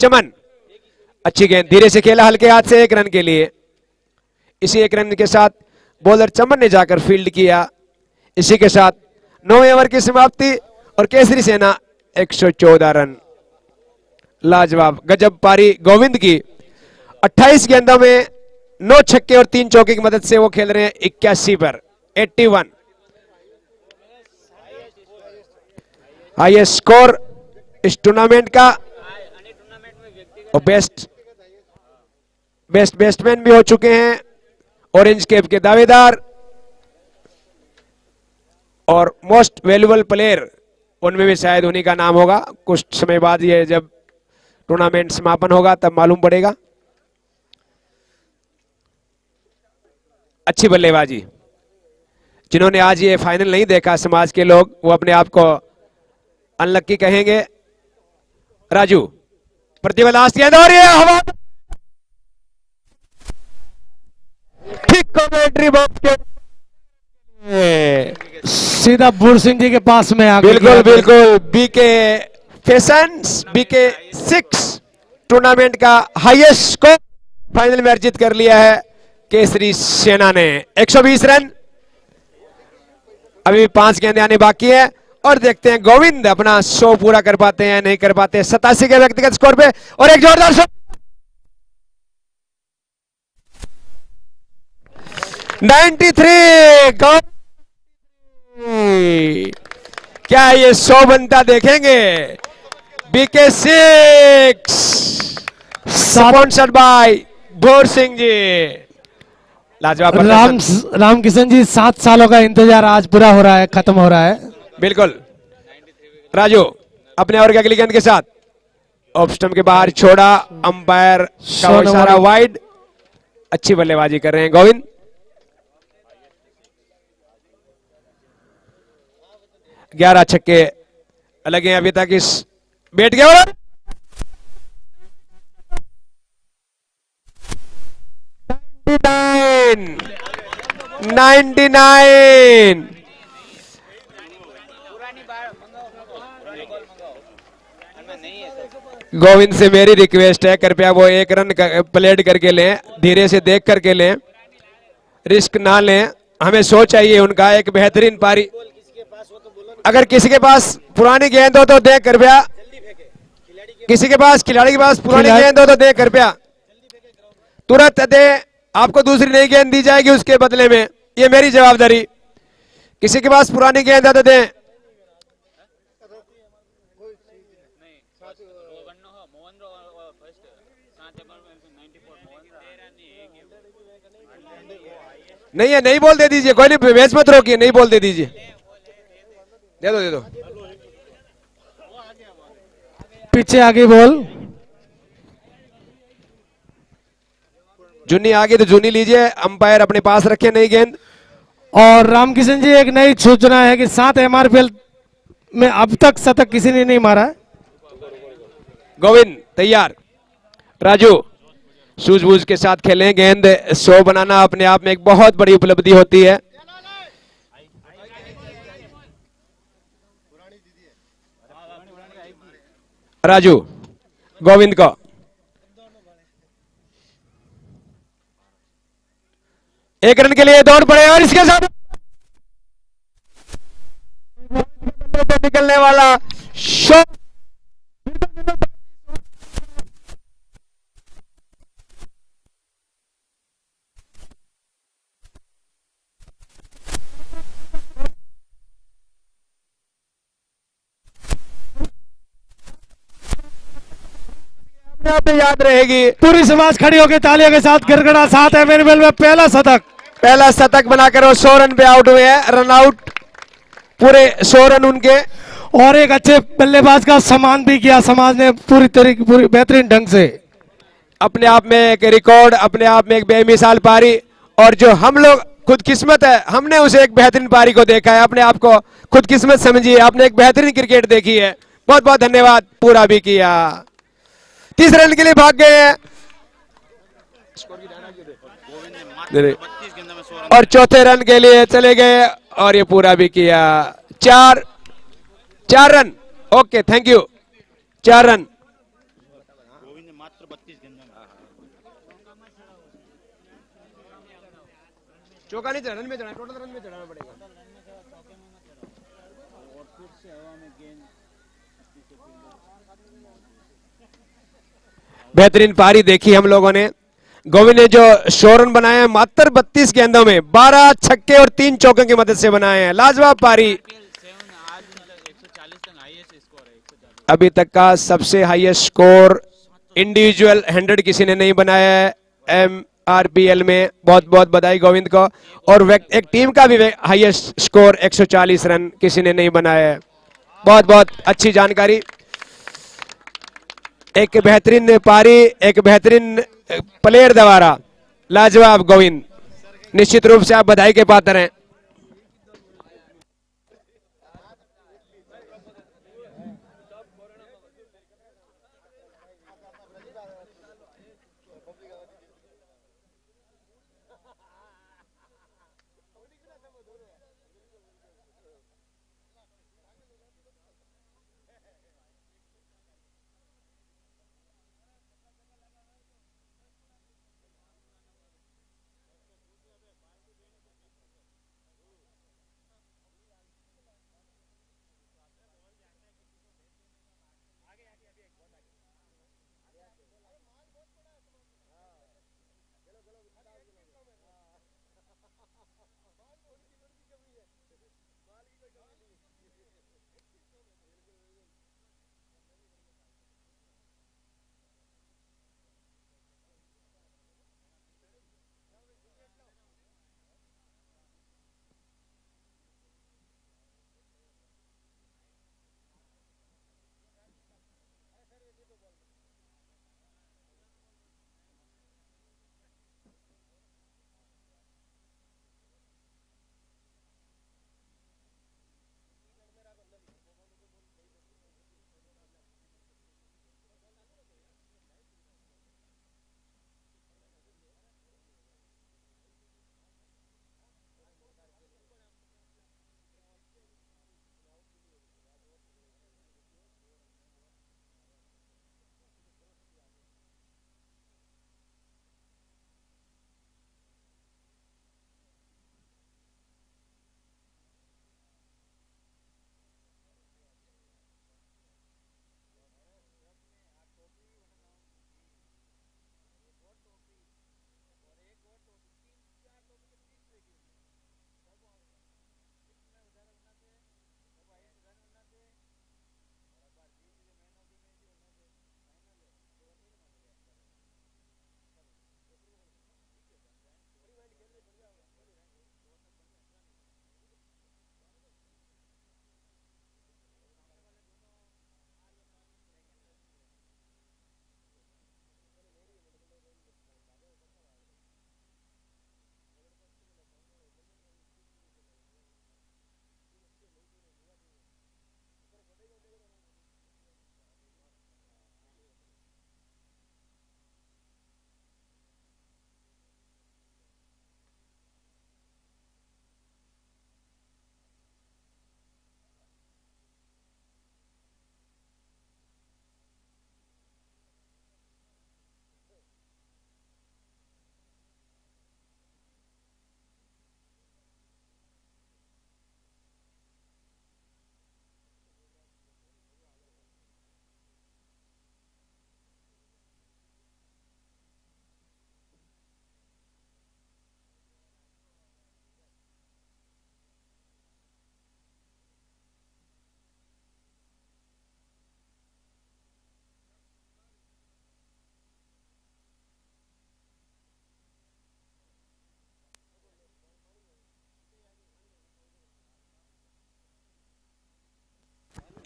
चमन अच्छी गेंद धीरे से खेला हल्के हाथ से 1 रन के लिए। इसी 1 रन के साथ बॉलर चमन ने जाकर फील्ड किया। इसी के साथ 9वें ओवर की समाप्ति और केसरी सेना 114 रन। लाजवाब गजब पारी गोविंद की। 28 गेंदों में 9 छक्के और 3 चौके की मदद से वो खेल रहे हैं 81 पर 81। हाईएस्ट स्कोर इस टूर्नामेंट का और बेस्ट बैट्समैन भी हो चुके हैं ऑरेंज कैप के दावेदार और मोस्ट वैल्यूएबल प्लेयर उनमें भी शायद उन्हीं का नाम होगा। कुछ समय बाद ये जब टूर्नामेंट समापन होगा तब मालूम पड़ेगा। अच्छी बल्लेबाजी। जिन्होंने आज ये फाइनल नहीं देखा समाज के लोग वो अपने आप को अनलक्की कहेंगे। राजू प्रतिभा लास्ट गेंद और ये हवा ठीक कमेंट्री बॉक्स के सीधा बूढ़ सिंह जी के पास में आ बिल्कुल बिल्कुल बीके फैशंस बीके 6 टूर्नामेंट का हाईएस्ट स्कोर फाइनल में अर्जित कर लिया है केसरी सेना ने 120 रन। अभी 5 गेंदें आने बाकी है और देखते हैं गोविंद अपना शो पूरा कर पाते हैं नहीं कर पाते। 87 के व्यक्तिगत स्कोर पे और एक जोरदार शॉट 93। क्या ये 100 बनता देखेंगे। BK 6 sponsored bye Bhor Singh ji. लाजवाब राम किशन जी 7 सालों का इंतजार आज पूरा हो रहा है, खत्म हो रहा है। बिल्कुल। राजू अपने ओवर की अगली गेंद के साथ ऑफ स्टंप के बाहर छोड़ा। अंपायर का इशारा वाइड। अच्छी बल्लेबाजी कर रहे हैं गोविंद। ग्यारह छक्के लगे अभी तक इस बैट के ओवर। 99 गोविंद से मेरी रिक्वेस्ट है कृपया वो 1 रन प्लेड करके लें, धीरे से देख करके लें, रिस्क ना लें। हमें शो चाहिए उनका एक बेहतरीन पारी। अगर किसी के पास पुरानी गेंद हो तो दे कृपया। किसी के पास खिलाड़ी के पास पुरानी गेंद हो तो दे कृपया, तुरंत दे। आपको दूसरी नई गेंद दी जाएगी उसके बदले में, ये मेरी जवाबदारी। किसी के पास पुरानी गेंद है तो दे। नहीं है, नहीं बोल दे दीजिए, कोई नहीं, मैच मत रोकिए, नहीं बोल दे दीजिए, दे दो दे दो। पीछे आगे बॉल। जूनी आगे तो जूनी लीजिए, अंपायर अपने पास रखे नई गेंद। और रामकिशन जी एक नई सूचना है कि 7 MRPL में अब तक शतक किसी ने नहीं मारा है। गोविंद तैयार। राजू सूझबूझ के साथ खेलें। गेंद 100 बनाना अपने आप में एक बहुत बड़ी उपलब्धि होती है। राजू गोविंद को 1 रन के लिए दौड़ पड़े और इसके साथ निकलने वाला शॉट। याद रहेगी। पूरी समाज खड़ी होकर तालियों के साथ गड़गड़ा। 7 MRPL में पहला शतक बनाकर वो 100 रन पे आउट हुए हैं। रन आउट पूरे 100 रन उनके। और एक अच्छे बल्लेबाज का सम्मान भी किया समाज ने पूरी बेहतरीन ढंग से। अपने आप में एक रिकॉर्ड, अपने आप में एक बेमिसाल पारी। और जो हम लोग खुदकिस्मत है, हमने उसे एक बेहतरीन पारी को देखा है। अपने आप को खुदकिस्मत समझिए, आपने एक बेहतरीन क्रिकेट देखी है। बहुत बहुत धन्यवाद। पूरा भी किया। 30 रन के लिए भाग गए हैं और चौथे रन के लिए चले गए और ये पूरा भी किया। 4 4 run. Okay, thank you. 4 run. Govind ने मात्र 32 गेंदों में चौका नहीं चढ़ा, रन में चढ़ा, टोटल रन में चढ़ाना पड़ेगा। और फिर से हवा में गेंद बेहतरीन पारी देखी हम लोगों ने। गोविंद ने जो 100 रन बनाए हैं मात्र 32 गेंदों में, 12 छक्के और 3 चौकों की मदद से बनाए हैं। लाजवाब पारी। अभी तक का सबसे हाईएस्ट स्कोर इंडिविजुअल 100 किसी ने नहीं बनाया है MRPL में। बहुत बहुत बधाई गोविंद को। और एक टीम का भी हाईएस्ट स्कोर 140 रन किसी ने नहीं बनाया है। बहुत बहुत अच्छी जानकारी। एक बेहतरीन पारी, एक बेहतरीन प्लेयर द्वारा। लाजवाब गोविंद, निश्चित रूप से आप बधाई के पात्र हैं।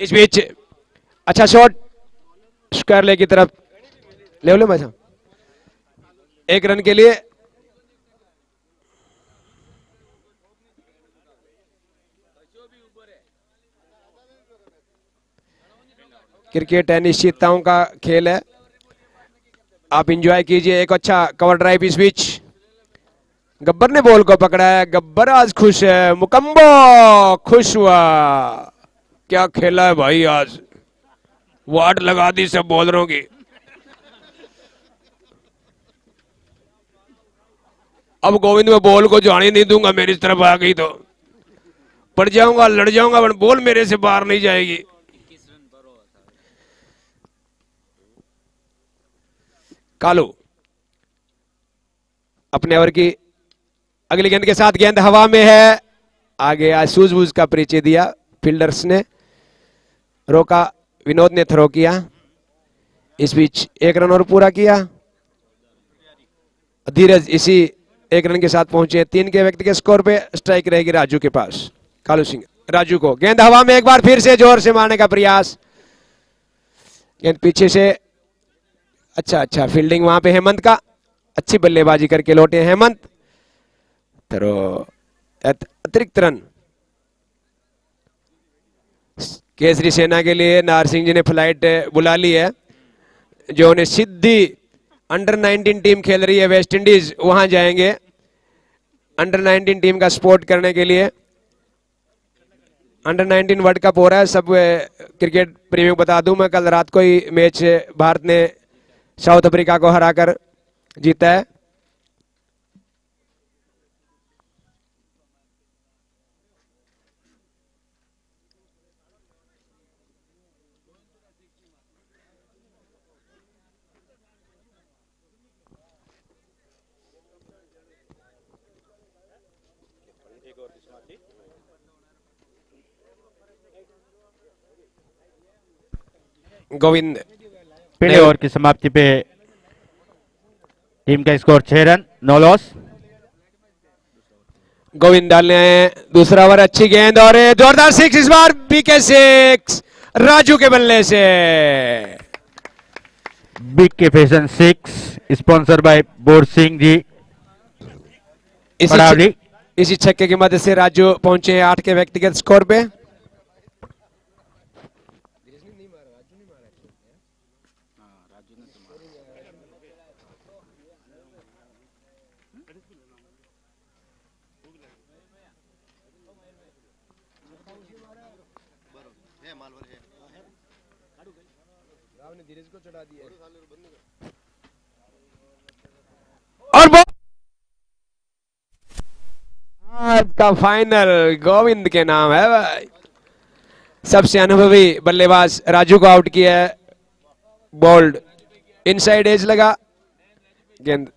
इस बीच अच्छा शॉट स्क्वायर लेग की तरफ ले लो भाई साहब, 1 रन के लिए। क्रिकेट अनिश्चितताओं का खेल है, आप एंजॉय कीजिए। एक अच्छा कवर ड्राइव इस बीच, गब्बर ने बॉल को पकड़ा है, गब्बर आज खुश है, मुकम्बो खुश हुआ। क्या खेला है भाई आज, वाट लगा दी सब बॉलरों की। अब गोविंद में बॉल को जाने नहीं दूंगा, मेरी तरफ आ गई तो पड़ जाऊंगा, लड़ जाऊंगा, बट बॉल मेरे से बाहर नहीं जाएगी। कालू अपने ओवर की अगली गेंद के साथ, गेंद हवा में है, आगे आज सूझबूझ का परिचय दिया, फील्डर्स ने रोका, विनोद ने थ्रो किया, इस बीच 1 रन और पूरा किया। धीरज इसी 1 रन के साथ पहुंचे 3 के व्यक्ति के स्कोर पे। स्ट्राइक रहेगी राजू के पास। कालू सिंह राजू को गेंद हवा में, एक बार फिर से जोर से मारने का प्रयास, गेंद पीछे से, अच्छा फील्डिंग वहां पे हेमंत का, अच्छी बल्लेबाजी करके लौटे हेमंत, थ्रो, अतिरिक्त रन केसरी सेना के लिए। नार सिंह जी ने फ्लाइट बुला ली है, जो उन्हें सीधी अंडर 19 टीम खेल रही है वेस्ट इंडीज, वहां जाएंगे अंडर 19 टीम का सपोर्ट करने के लिए। अंडर 19 वर्ल्ड कप हो रहा है, सब क्रिकेट प्रेमियों को बता दूं मैं, कल रात को ही मैच भारत ने साउथ अफ्रीका को हराकर जीता है। गोविंद पहले ओवर की समाप्ति पे टीम का स्कोर 6 रन, 9 लॉस। गोविंद डालने आए दूसरा ओवर, अच्छी गेंद और जोरदार 6, इस बार बीके 6 राजू के बल्ले से। बिग के फैशन 6 स्पॉन्सर बाय बोर सिंह जी बड़ावली। इसी छक्के की मदद से राजू पहुंचे 8 के व्यक्तिगत स्कोर पे। और आज का फाइनल गोविंद के नाम है भाई। सबसे अनुभवी बल्लेबाज राजू को आउट किया है, बोल्ड इनसाइड एज लगा, गेंद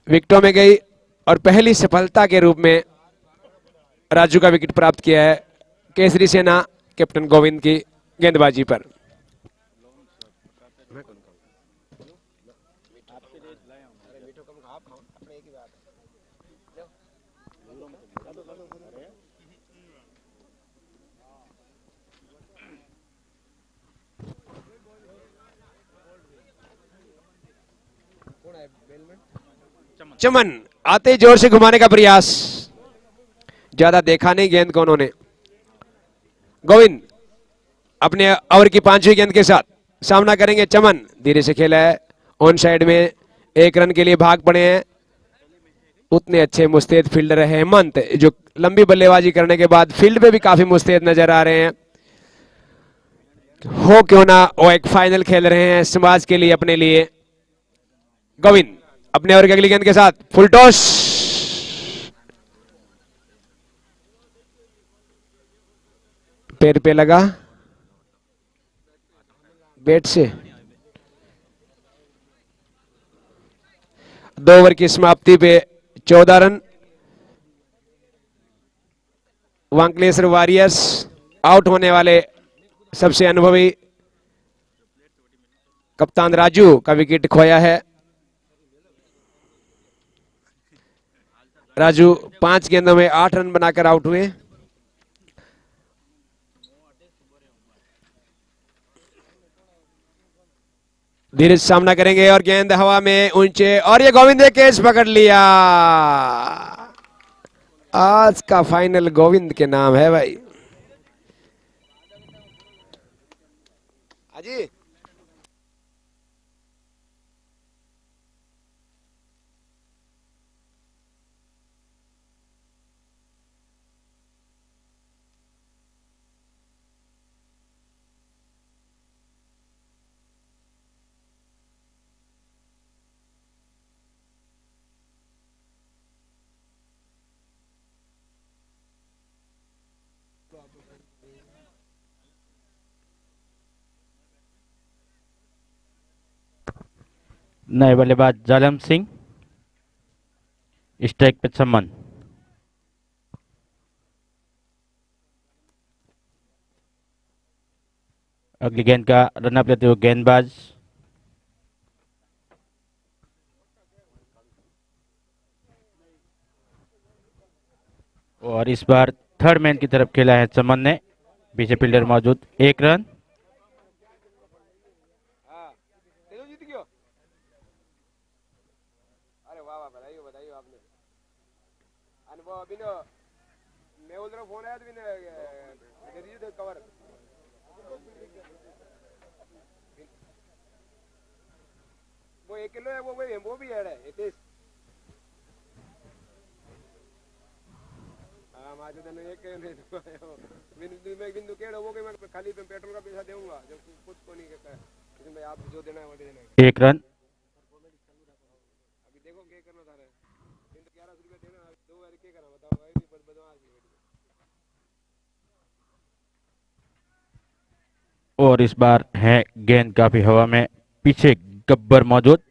विकेटों में गई और पहली सफलता के रूप में राजू का विकेट प्राप्त किया है केसरी सेना कैप्टन गोविंद की गेंदबाजी पर। चमन आते ही जोर से घुमाने का प्रयास, ज्यादा देखा नहीं गेंद को उन्होंने। गोविंद अपने ओवर की 5वीं गेंद के साथ सामना करेंगे। चमन धीरे से खेला है, ऑन साइड में 1 रन के लिए भाग पड़े हैं। उतने अच्छे मुस्तैद फील्डर है हेमंत, जो लंबी बल्लेबाजी करने के बाद फील्ड पे भी काफी मुस्तैद नजर आ रहे हैं। हो क्यों ना वो एक फाइनल खेल रहे हैं समाज के लिए, अपने लिए। गोविंद अपने ओवर की अगली गेंद के साथ फुल टॉस, पैर पे लगा, बैट से। 2 ओवर की समाप्ति पे 14 रन। वांकलेश्वर वॉरियर्स आउट होने वाले सबसे अनुभवी कप्तान राजू का विकेट खोया है। राजू 5 गेंदों में 8 रन बनाकर आउट हुए। धीरे से सामना करेंगे और गेंद हवा में ऊंचे, और ये गोविंद ने कैच पकड़ लिया। आज का फाइनल गोविंद के नाम है भाई। अजी नए बल्लेबाज जालम सिंह, स्ट्राइक पे चमन। अगली गेंद का रनअप लेते हुए गेंदबाज, और इस बार थर्ड मैन की तरफ खेला है चमन ने, पीछे फील्डर मौजूद। 1 रन। अरे वाह वाह, बधाई हो आपने। अनुभव अभी ना मैं उधर फोन आया तो दे दीजिए कवर। वो 1 किलो है, वो भी ऐड है 31। हाँ माजे तने एक बिंदु केड़ वो के मैं खाली पेट्रोल का पैसा दूंगा, जब कुछ को नहीं कहता है, लेकिन भाई आप जो देना है वो दे देना है। 1 रन। अभी देखो क्या करना था रे, 1100 रुपए देना, 2 बार क्या करना बताओ भाई, बदमाश है। और इस बार है गेंद काफी हवा में, पीछे गब्बर मौजूद,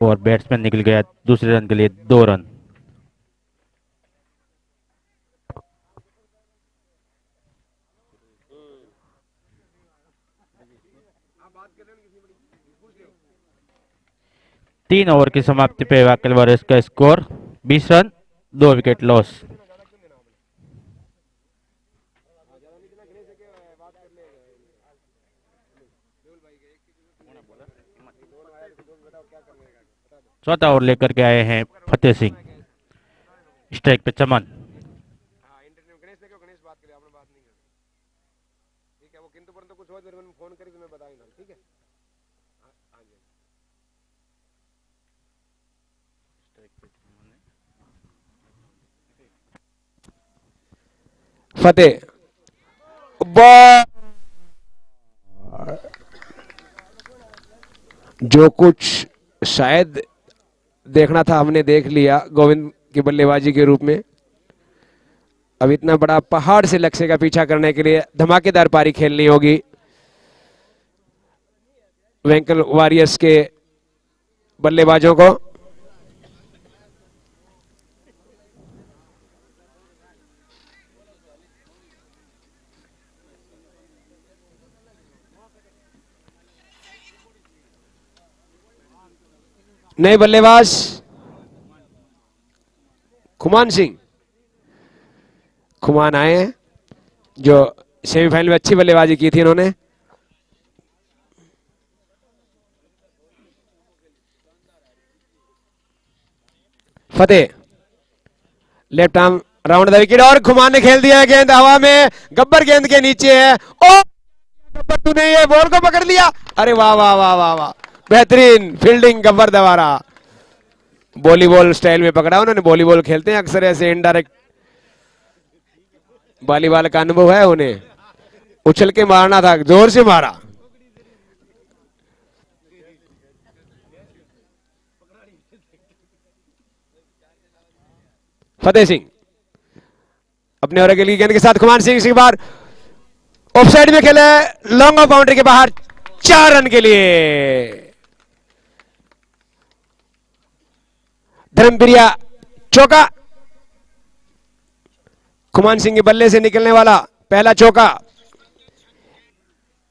और बैट्समैन निकल गया दूसरे रन के लिए। 2 रन। तीन ओवर की समाप्ति पे वाकई वॉरियर्स का स्कोर 20 रन, 2 विकेट लॉस। चौथा ओवर लेकर के आए हैं फतेह सिंह, स्ट्राइक पे चमन। गणेश बात करिए, आपने बात नहीं करी, ठीक है? वो किंतु परंतु कुछ हो तो मैंने फोन करी तो मैं बताऊंगा, ठीक है? हाँ जी। फतेह जो कुछ शायद देखना था हमने देख लिया गोविंद की बल्लेबाजी के रूप में। अब इतना बड़ा पहाड़ से लक्ष्य का पीछा करने के लिए धमाकेदार पारी खेलनी होगी वेंकल वॉरियर्स के बल्लेबाजों को। नए बल्लेबाज खुमान सिंह, खुमान आए हैं जो सेमीफाइनल में अच्छी बल्लेबाजी की थी इन्होंने। Fateh left arm round the wicket, और खुमान ने खेल दिया है गेंद हवा में, गब्बर गेंद के नीचे है, ओ गब्बर तूने ये बॉल को पकड़ लिया। अरे वाह वाह वाह वाह वाह, बेहतरीन फील्डिंग गब्बर दवारा। वॉलीबॉल स्टाइल में पकड़ा उन्होंने, वॉलीबॉल खेलते हैं अक्सर ऐसे इनडायरेक्ट, वॉलीबॉल का अनुभव है उन्हें। उछल के मारना था, जोर से मारा। फतेह सिंह अपने ओवर के लिए गेंद के साथ खुमान सिंह इस बार ऑफसाइड में खेले, लॉन्ग ऑफ बाउंड्री के बाहर, 4 रन के लिए। धर्मप्रिया चौका, खुमान सिंह के बल्ले से निकलने वाला पहला चौका।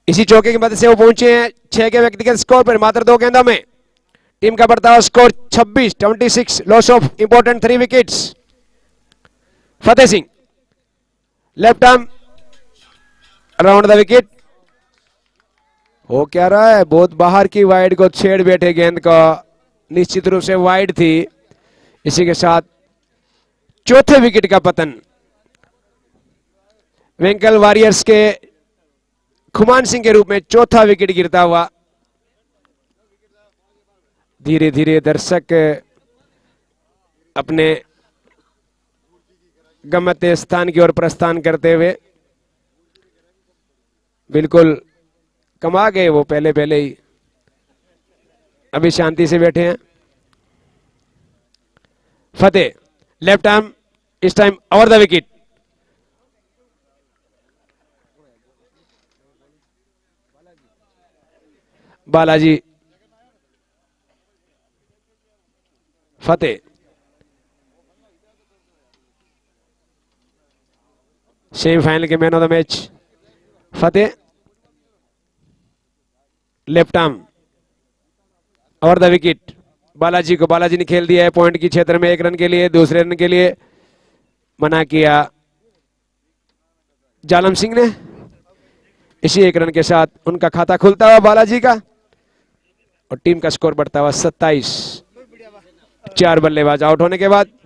इसी चौके की मदद से वो पहुंचे हैं 6 के व्यक्तिगत स्कोर पर मात्र 2 गेंदों में। टीम का बढ़ता हुआ score 26 loss of important 3 wickets. Fateh Singh left arm around the wicket, हो क्या रहा है, बहुत बाहर की वाइड को छेड़ बैठे गेंद का, निश्चित रूप से वाइड थी। इसी के साथ चौथे विकेट का पतन वेंकल वॉरियर्स के खुमान सिंह के रूप में, चौथा विकेट गिरता हुआ। धीरे धीरे दर्शक अपने गम्यते स्थान की ओर प्रस्थान करते हुए बिल्कुल कमा गए वो पहले पहले ही, अभी शांति से बैठे हैं। फतेह लेफ्ट आर्म इस time over the wicket, Balaji Fateh. Semifinal के man of the match Fateh. Left arm over the wicket Balaji को। बालाजी ने खेल दिया है पॉइंट की क्षेत्र में 1 रन के लिए। दूसरे रन के लिए मना किया जालम सिंह ने। इसी 1 रन के साथ उनका खाता खुलता हुआ बालाजी का और टीम का स्कोर बढ़ता हुआ 27। 4 बल्लेबाज आउट होने के बाद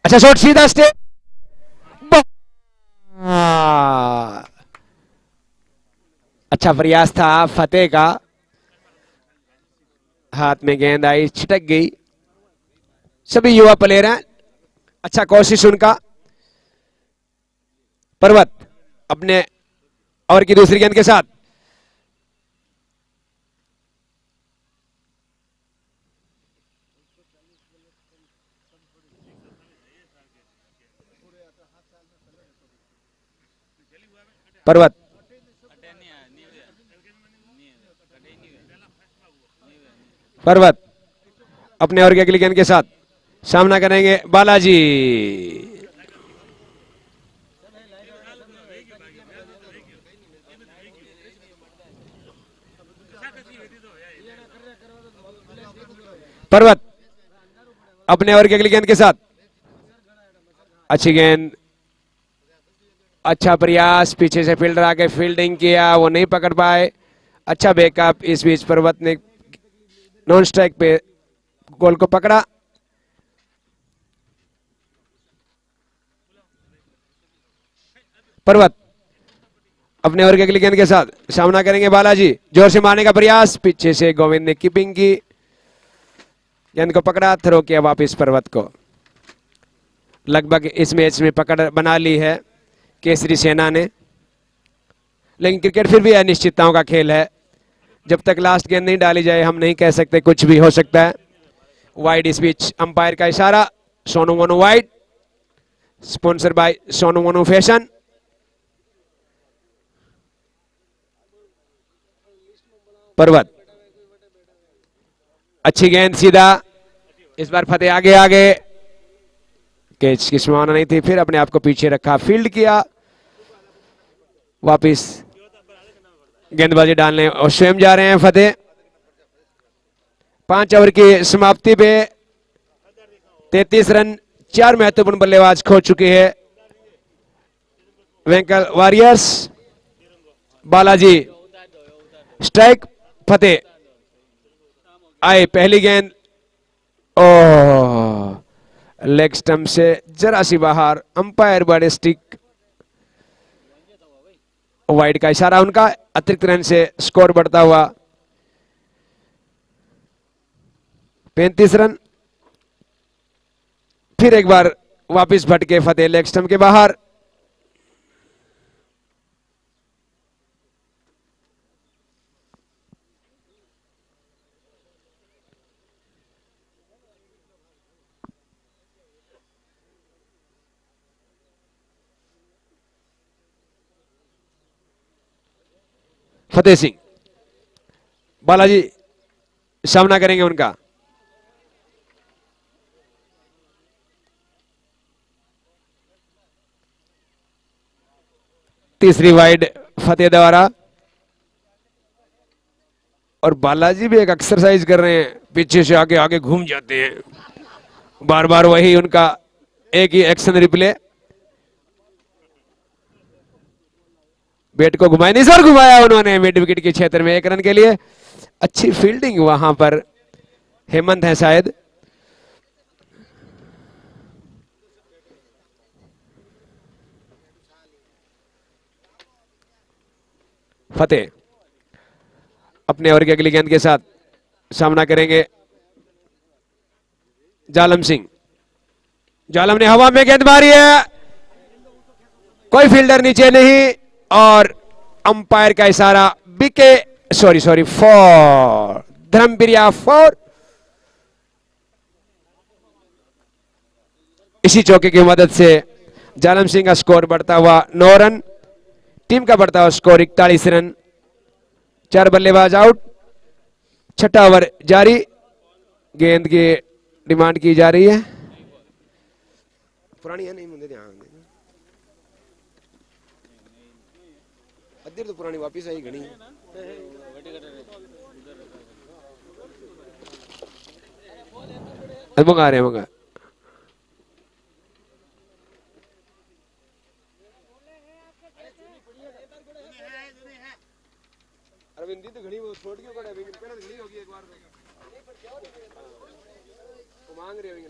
अच्छा शॉट सीधा स्टे। अच्छा प्रयास था फतेह का, हाथ में गेंद आई, छिटक गई। सभी युवा प्लेयर हैं, अच्छा कोशिश उनका। पर्वत अपने ओवर की दूसरी गेंद के साथ पर्वत पर्वत अपने ओवर की अगली गेंद के साथ सामना करेंगे बालाजी। पर्वत अपने ओवर की अगली गेंद के साथ अच्छी गेंद, अच्छा प्रयास। पीछे से फील्डर आके फील्डिंग किया, वो नहीं पकड़ पाए। अच्छा बैकअप। इस बीच पर्वत ने नॉन स्ट्राइक पे गोल को पकड़ा। पर्वत अपने ओवर की अगली गेंद के साथ सामना करेंगे बालाजी। जोर से मारने का प्रयास, पीछे से गोविंद ने कीपिंग की, गेंद को पकड़ा, थ्रो किया वापिस पर्वत को। लगभग इस मैच में पकड़ बना ली है केसरी सेना ने, लेकिन क्रिकेट फिर भी अनिश्चितताओं का खेल है। जब तक लास्ट गेंद नहीं डाली जाए हम नहीं कह सकते, कुछ भी हो सकता है। वाइड इस बीच अंपायर का इशारा, Sonu Monu wide, sponsor by Sonu Monu fashion. पर्वत अच्छी गेंद सीधा, इस बार फतेह आगे आगे, कैच की संभावना नहीं थी, फिर अपने आप को पीछे रखा, फील्ड किया, वापिस गेंदबाजी डालने और स्वयं जा रहे हैं फतेह। 5 ओवर की समाप्ति पे 33 रन 4 महत्वपूर्ण बल्लेबाज खो चुके हैं वेंकल वॉरियर्स। बालाजी स्ट्राइक, फतेह आए, पहली गेंद ओह लेग स्टंप से जरा सी बाहर, अंपायर बड़े स्टिक, वाइड का इशारा उनका। अतिरिक्त रन से स्कोर बढ़ता हुआ 35 रन। फिर एक बार वापिस भटके फतेह लेग स्टंप के बाहर। फतेह सिंह, बालाजी सामना करेंगे उनका। तीसरी वाइड फतेह द्वारा, और बालाजी भी एक एक्सरसाइज कर रहे हैं, पीछे से आगे आगे घूम जाते हैं, बार बार वही उनका एक ही एक्शन रिप्ले। बैट को घुमाया, इस बार घुमाया उन्होंने मिड विकेट के क्षेत्र में 1 रन के लिए। अच्छी फील्डिंग वहां पर, हेमंत है शायद। फतेह अपने ओवर की अगली गेंद के साथ सामना करेंगे जालम सिंह। जालम ने हवा में गेंद मारी है, कोई फील्डर नीचे नहीं, और अंपायर का इशारा, विकेट सॉरी सॉरी 4, धर्मप्रिया 4। इसी चौके की मदद से जालम सिंह का स्कोर बढ़ता हुआ 9 रन, टीम का बढ़ता हुआ स्कोर 41 रन। 4 बल्लेबाज आउट, छठा ओवर जारी। गेंद की डिमांड की जा रही है, पुरानी है नहीं मुझे ध्यान तो पुरानी वापिस आई घनी मंगा रहे मंगा। अरविंदी तो घड़ी वो छोड़ क्यों पड़ा, पहले घड़ी होगी एक बार तो मांग रहे होंगे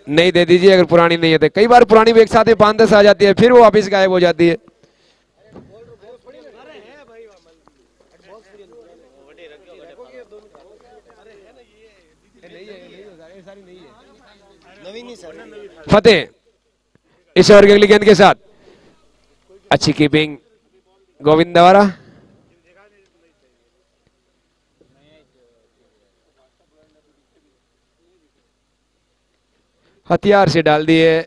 नहीं दे दीजिए अगर पुरानी नहीं है तो। कई बार पुरानी भी एक साथ में 5-10 आ जाती है, फिर वो वापिस गायब हो जाती है। फतेह इस ओवर की अगली गेंद के साथ अच्छी कीपिंग गोविंद द्वारा। हथियार से डाल दिए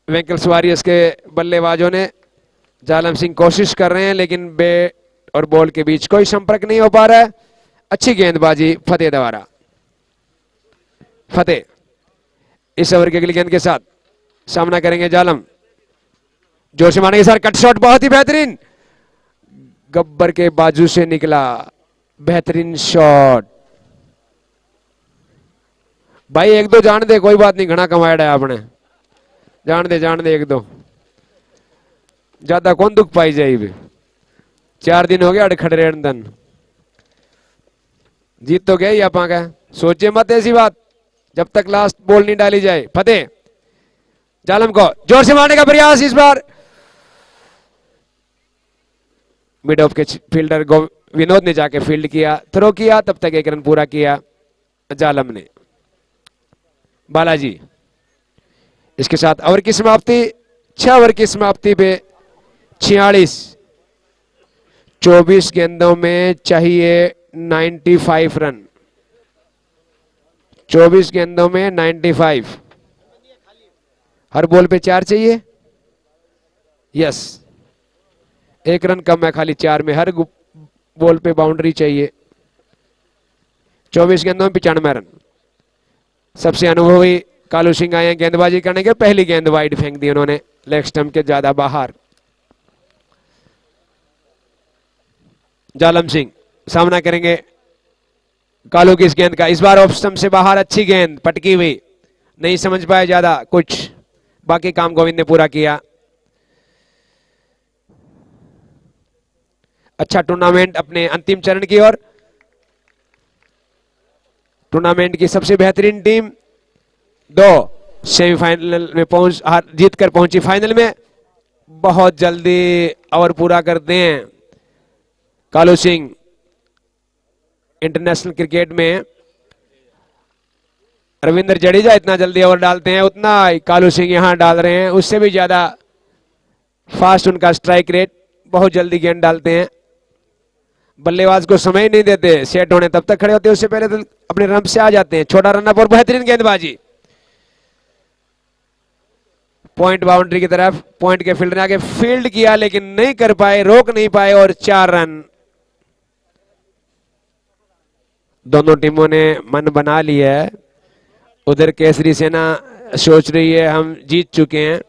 वेंकल्स वॉरियर्स के बल्लेबाजों ने। जालम सिंह कोशिश कर रहे हैं लेकिन बैट और बॉल के बीच कोई संपर्क नहीं हो पा रहा है। अच्छी गेंदबाजी फतेह द्वारा। फतेह इस ओवर की अगली गेंद के साथ सामना करेंगे जालम। जोर से मारने के साथ कट शॉट बहुत ही बेहतरीन, गब्बर के बाजू से निकला, बेहतरीन शॉट। भाई एक दो जान दे, कोई बात नहीं, घना कमाया है आपने, जान दे एक दो, ज्यादा कौन दुख पाई जाए। 4 दिन हो गया अड़खड़े दन, जीत तो गया ही आप का, सोचे मत ऐसी बात जब तक लास्ट बॉल नहीं डाली जाए। फतेह जालम को जोर से मारने का प्रयास, इस बार मिड ऑफ के फील्डर विनोद ने जाके फील्ड किया, थ्रो किया, तब तक 1 रन पूरा किया जालम ने। बालाजी इसके साथ ओवर की समाप्ति, 6 ओवर की समाप्ति पे 46। 24 गेंदों में चाहिए 95 रन, 24 गेंदों में 95। हर बॉल पे 4 चाहिए, यस 1 रन कम है खाली 4 में, हर बॉल पे बाउंड्री चाहिए। 24 गेंदों में 95 रन। सबसे अनुभवी कालू सिंह आए हैं गेंदबाजी करने के, पहली गेंद वाइड फेंक दी उन्होंने, लेग स्टंप के ज्यादा बाहर। जालम सिंह सामना करेंगे कालू की इस गेंद का, इस बार ऑफ स्टंप से बाहर अच्छी गेंद पटकी हुई, नहीं समझ पाए ज्यादा कुछ, बाकी काम गोविंद ने पूरा किया। अच्छा टूर्नामेंट अपने अंतिम चरण की ओर। टूर्नामेंट की सबसे बेहतरीन टीम 2 सेमीफाइनल में जीत कर पहुंची फाइनल में। बहुत जल्दी ओवर पूरा करते हैं कालू सिंह। इंटरनेशनल क्रिकेट में रविंद्र जडेजा इतना जल्दी ओवर डालते हैं, उतना कालू सिंह यहां डाल रहे हैं, उससे भी ज्यादा फास्ट उनका स्ट्राइक रेट, बहुत जल्दी गेंद डालते हैं। बल्लेबाज को समय नहीं देते सेट होने, तब तक खड़े होते हैं, उससे पहले तो अपने रन से आ जाते हैं। छोटा रन अप और बेहतरीन गेंदबाजी, पॉइंट बाउंड्री की तरफ, पॉइंट के फील्डर ने आगे फील्ड किया लेकिन नहीं कर पाए, रोक नहीं पाए और 4 रन। दोनों टीमों ने मन बना लिया है। उधर केसरी सेना सोच रही है हम जीत चुके हैं,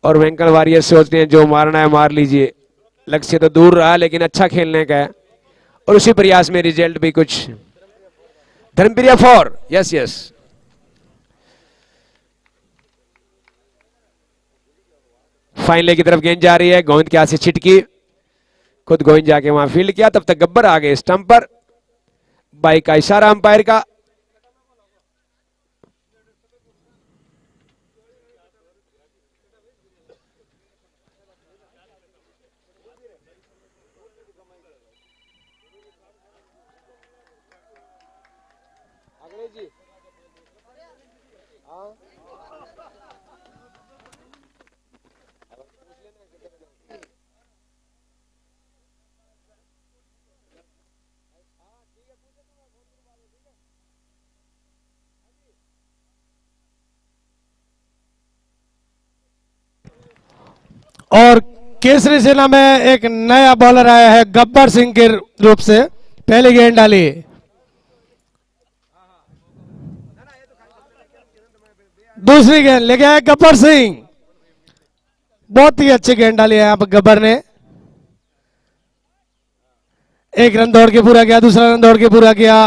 और वेंकल वॉरियर्स सोच रहे हैं जो मारना है मार लीजिए। लक्ष्य तो दूर रहा लेकिन अच्छा खेलने का है, और उसी प्रयास में रिजल्ट भी कुछ। धर्मप्रिया 4, यस यस। फाइनल की तरफ गेंद जा रही है, गोविंद के हाथ से छिटकी, खुद गोविंद जाके वहां फील्ड किया, तब तक गब्बर आ गए स्टंप पर। बाइक का इशारा अंपायर का। और केसरी सेना में एक नया बॉलर आया है गब्बर सिंह के रूप से, पहली गेंद डाली। दूसरी गेंद लेके आए गब्बर सिंह, बहुत ही अच्छी गेंद डाली है यहाँ पर गब्बर ने। एक रन दौड़ के पूरा किया, दूसरा रन दौड़ के पूरा किया।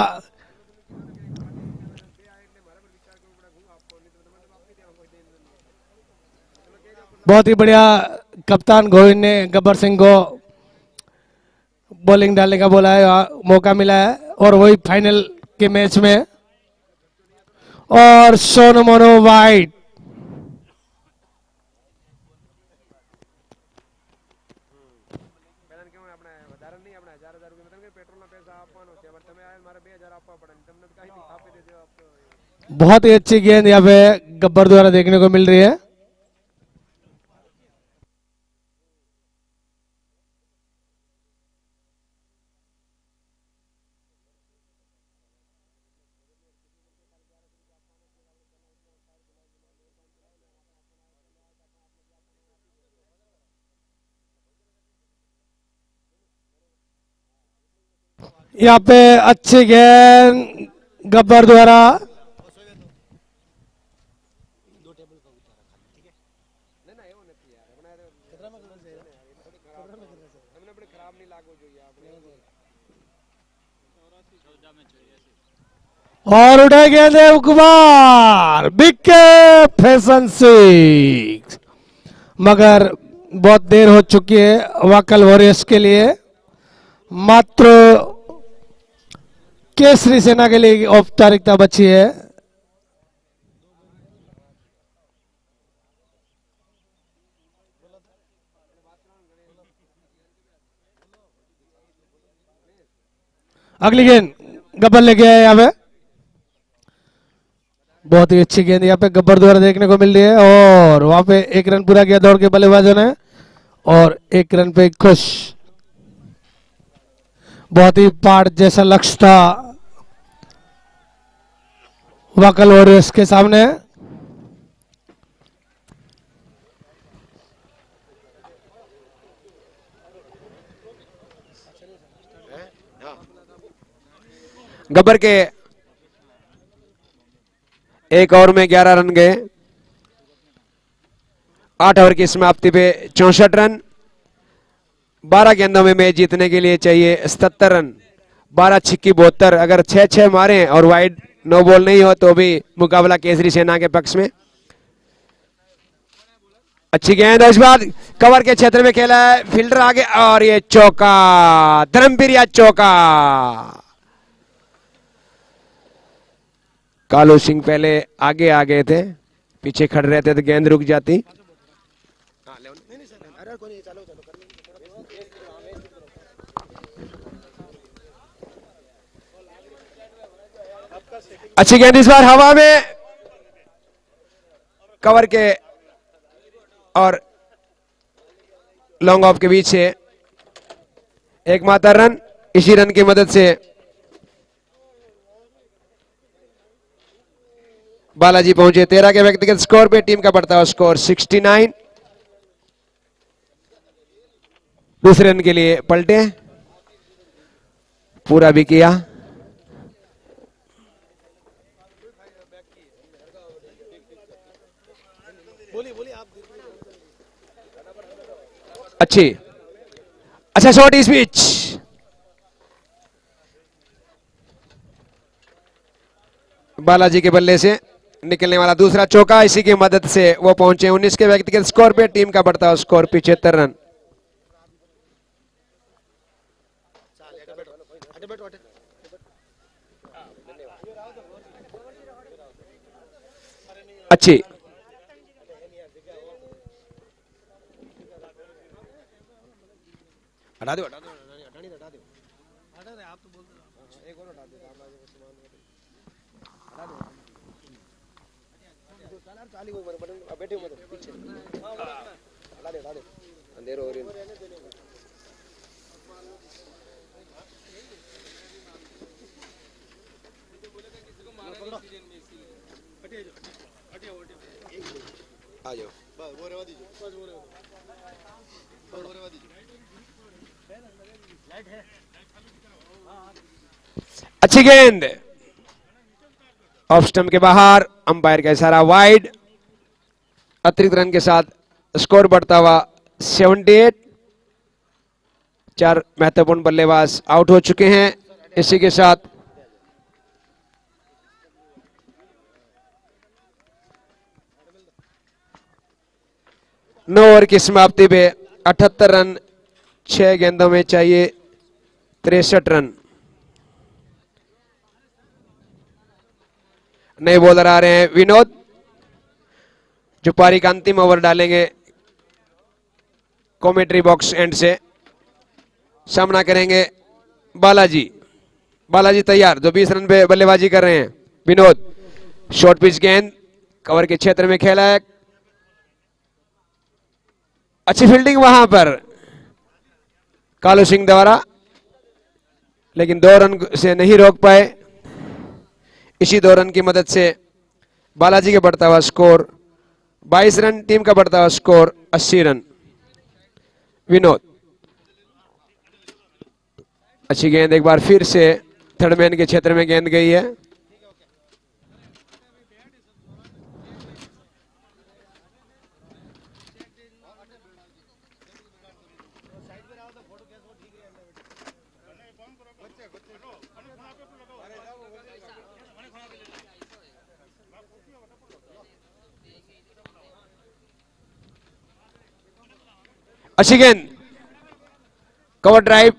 बहुत ही बढ़िया कप्तान गोविंद ने गब्बर सिंह को बॉलिंग डालने का बोला है, मौका मिला है, और वही फाइनल के मैच में। और सोनू मोनो वाइट, बहुत ही अच्छी गेंद यहाँ पे गब्बर द्वारा देखने को मिल रही है। यहाँ पे अच्छी गेंद गब्बर द्वारा। और उठे गेंद कुमार, विकेट, फैशन 6, मगर बहुत देर हो चुकी है वाकल वॉरियर्स के लिए। मात्र केसरी सेना के लिए औपचारिकता बची है। अगली गेंद गब्बर लेके आए यहाँ पे, बहुत ही अच्छी गेंद यहाँ पे गब्बर द्वारा देखने को मिल रही है। और वहां पे एक रन पूरा किया दौड़ के बल्लेबाजों ने, और एक रन पे खुश। बहुत ही पार जैसा लक्ष्य था वाकल वॉरियर्स के सामने। गब्बर के एक ओवर में 11 रन गए। 8 ओवर की समाप्ति पे 64 रन। 12 गेंदों में मैच जीतने के लिए चाहिए 77 रन। 12 छिक्की 72। अगर 6-6 मारे और वाइड नो बॉल नहीं हो तो भी मुकाबला केसरी सेना के पक्ष में। अच्छी गेंद, इस बार कवर के क्षेत्र में खेला है, फील्डर आगे, और ये चौका, धर्मवीर चौका। कालू सिंह पहले आगे आ गए थे, पीछे खड़े रहते तो गेंद रुक जाती। अच्छी गेंद इस बार हवा में, कवर के और लॉन्ग ऑफ के बीच से एकमात्र रन। इसी रन की मदद से बालाजी पहुंचे 13 के व्यक्तिगत स्कोर पे। टीम का बढ़ता हुआ स्कोर 69। दूसरे रन के लिए पलटे, पूरा भी किया। अच्छी, अच्छा शॉट इस बीच। बालाजी के बल्ले से निकलने वाला दूसरा चौका, इसी की मदद से वो पहुंचे 19 के व्यक्तिगत स्कोर पे। टीम का बढ़ता हुआ स्कोर 75 रन। अच्छी, हटा दो, हटा दो, हटा दो, आप तो बोलते हो, एक और हटा दो, हटा दो, चाली को बैठे हो, पीछे हटा दे, हटा दे, अंधेरा हो रही है। आ जाओ, बस वो रहवा दीजिए, बस वो रहवा। अच्छी गेंद ऑफ स्टंप के बाहर, अंपायर का इशारा वाइड। अतिरिक्त रन के साथ स्कोर बढ़ता हुआ 78। 4 महत्वपूर्ण बल्लेबाज आउट हो चुके हैं। इसी के साथ नौ ओवर की समाप्ति पे 78 रन, 6 गेंदों में चाहिए 63 रन। नए बॉलर आ रहे हैं विनोद, जो पारी का अंतिम ओवर डालेंगे। कमेंट्री बॉक्स एंड से सामना करेंगे बालाजी। बालाजी तैयार, जो 20 रन पे बल्लेबाजी कर रहे हैं। विनोद, शॉर्ट पिच गेंद कवर के क्षेत्र में खेला है, अच्छी फील्डिंग वहां पर कालू सिंह द्वारा, लेकिन 2 रन से नहीं रोक पाए। इसी 2 रन की मदद से बालाजी का बढ़ता हुआ स्कोर 22 रन, टीम का बढ़ता हुआ स्कोर 80 रन। विनोद, अच्छी गेंद एक बार फिर से थर्ड मैन के क्षेत्र में गेंद गई है। अच्छी गेंद, कवर ड्राइव,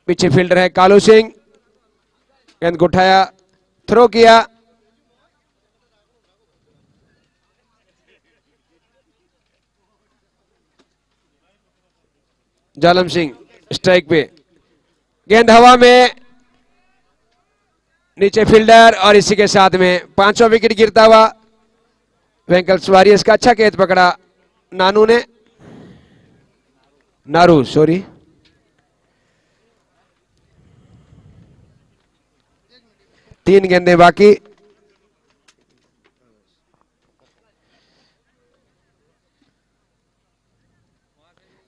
पीछे फील्डर है कालू सिंह, गेंद को उठाया, थ्रो किया। जालम सिंह स्ट्राइक पे, गेंद हवा में, नीचे फील्डर, और इसी के साथ में 5वां विकेट गिरता हुआ। वेंकल्स वॉरियर्स का अच्छा कैच पकड़ा नानू ने, नारू सॉरी। तीन गेंदें बाकी।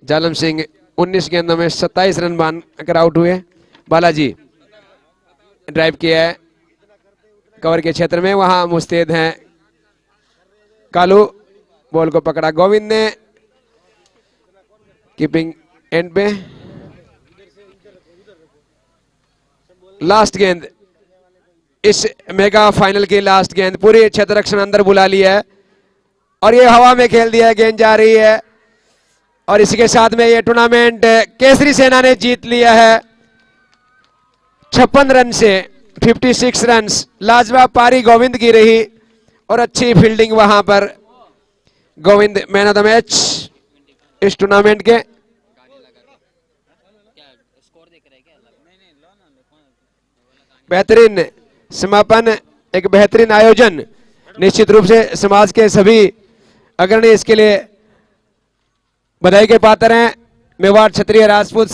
जालम सिंह 19 गेंदों में 27 रन बनाकर आउट हुए। बालाजी ड्राइव किया है कवर के क्षेत्र में, वहां मुस्तैद हैं कालू। बॉल को पकड़ा गोविंद ने, कीपिंग एंड पे। लास्ट गेंद, इस मेगा फाइनल की लास्ट गेंद, पूरी क्षेत्ररक्षण अंदर बुला लिया है और ये हवा में खेल दिया है, गेंद जा रही है। और इसी के साथ में ये टूर्नामेंट केसरी सेना ने जीत लिया है 56 रन से। 56 रन, लाजवाब पारी गोविंद की रही और अच्छी फील्डिंग वहां पर। Govind man of the match इस टूर्नामेंट के। बेहतरीन समापन, एक बेहतरीन आयोजन। निश्चित रूप से समाज के सभी अग्रणी इसके लिए बधाई के पात्र हैं। मेवाड़ क्षत्रिय राजपूत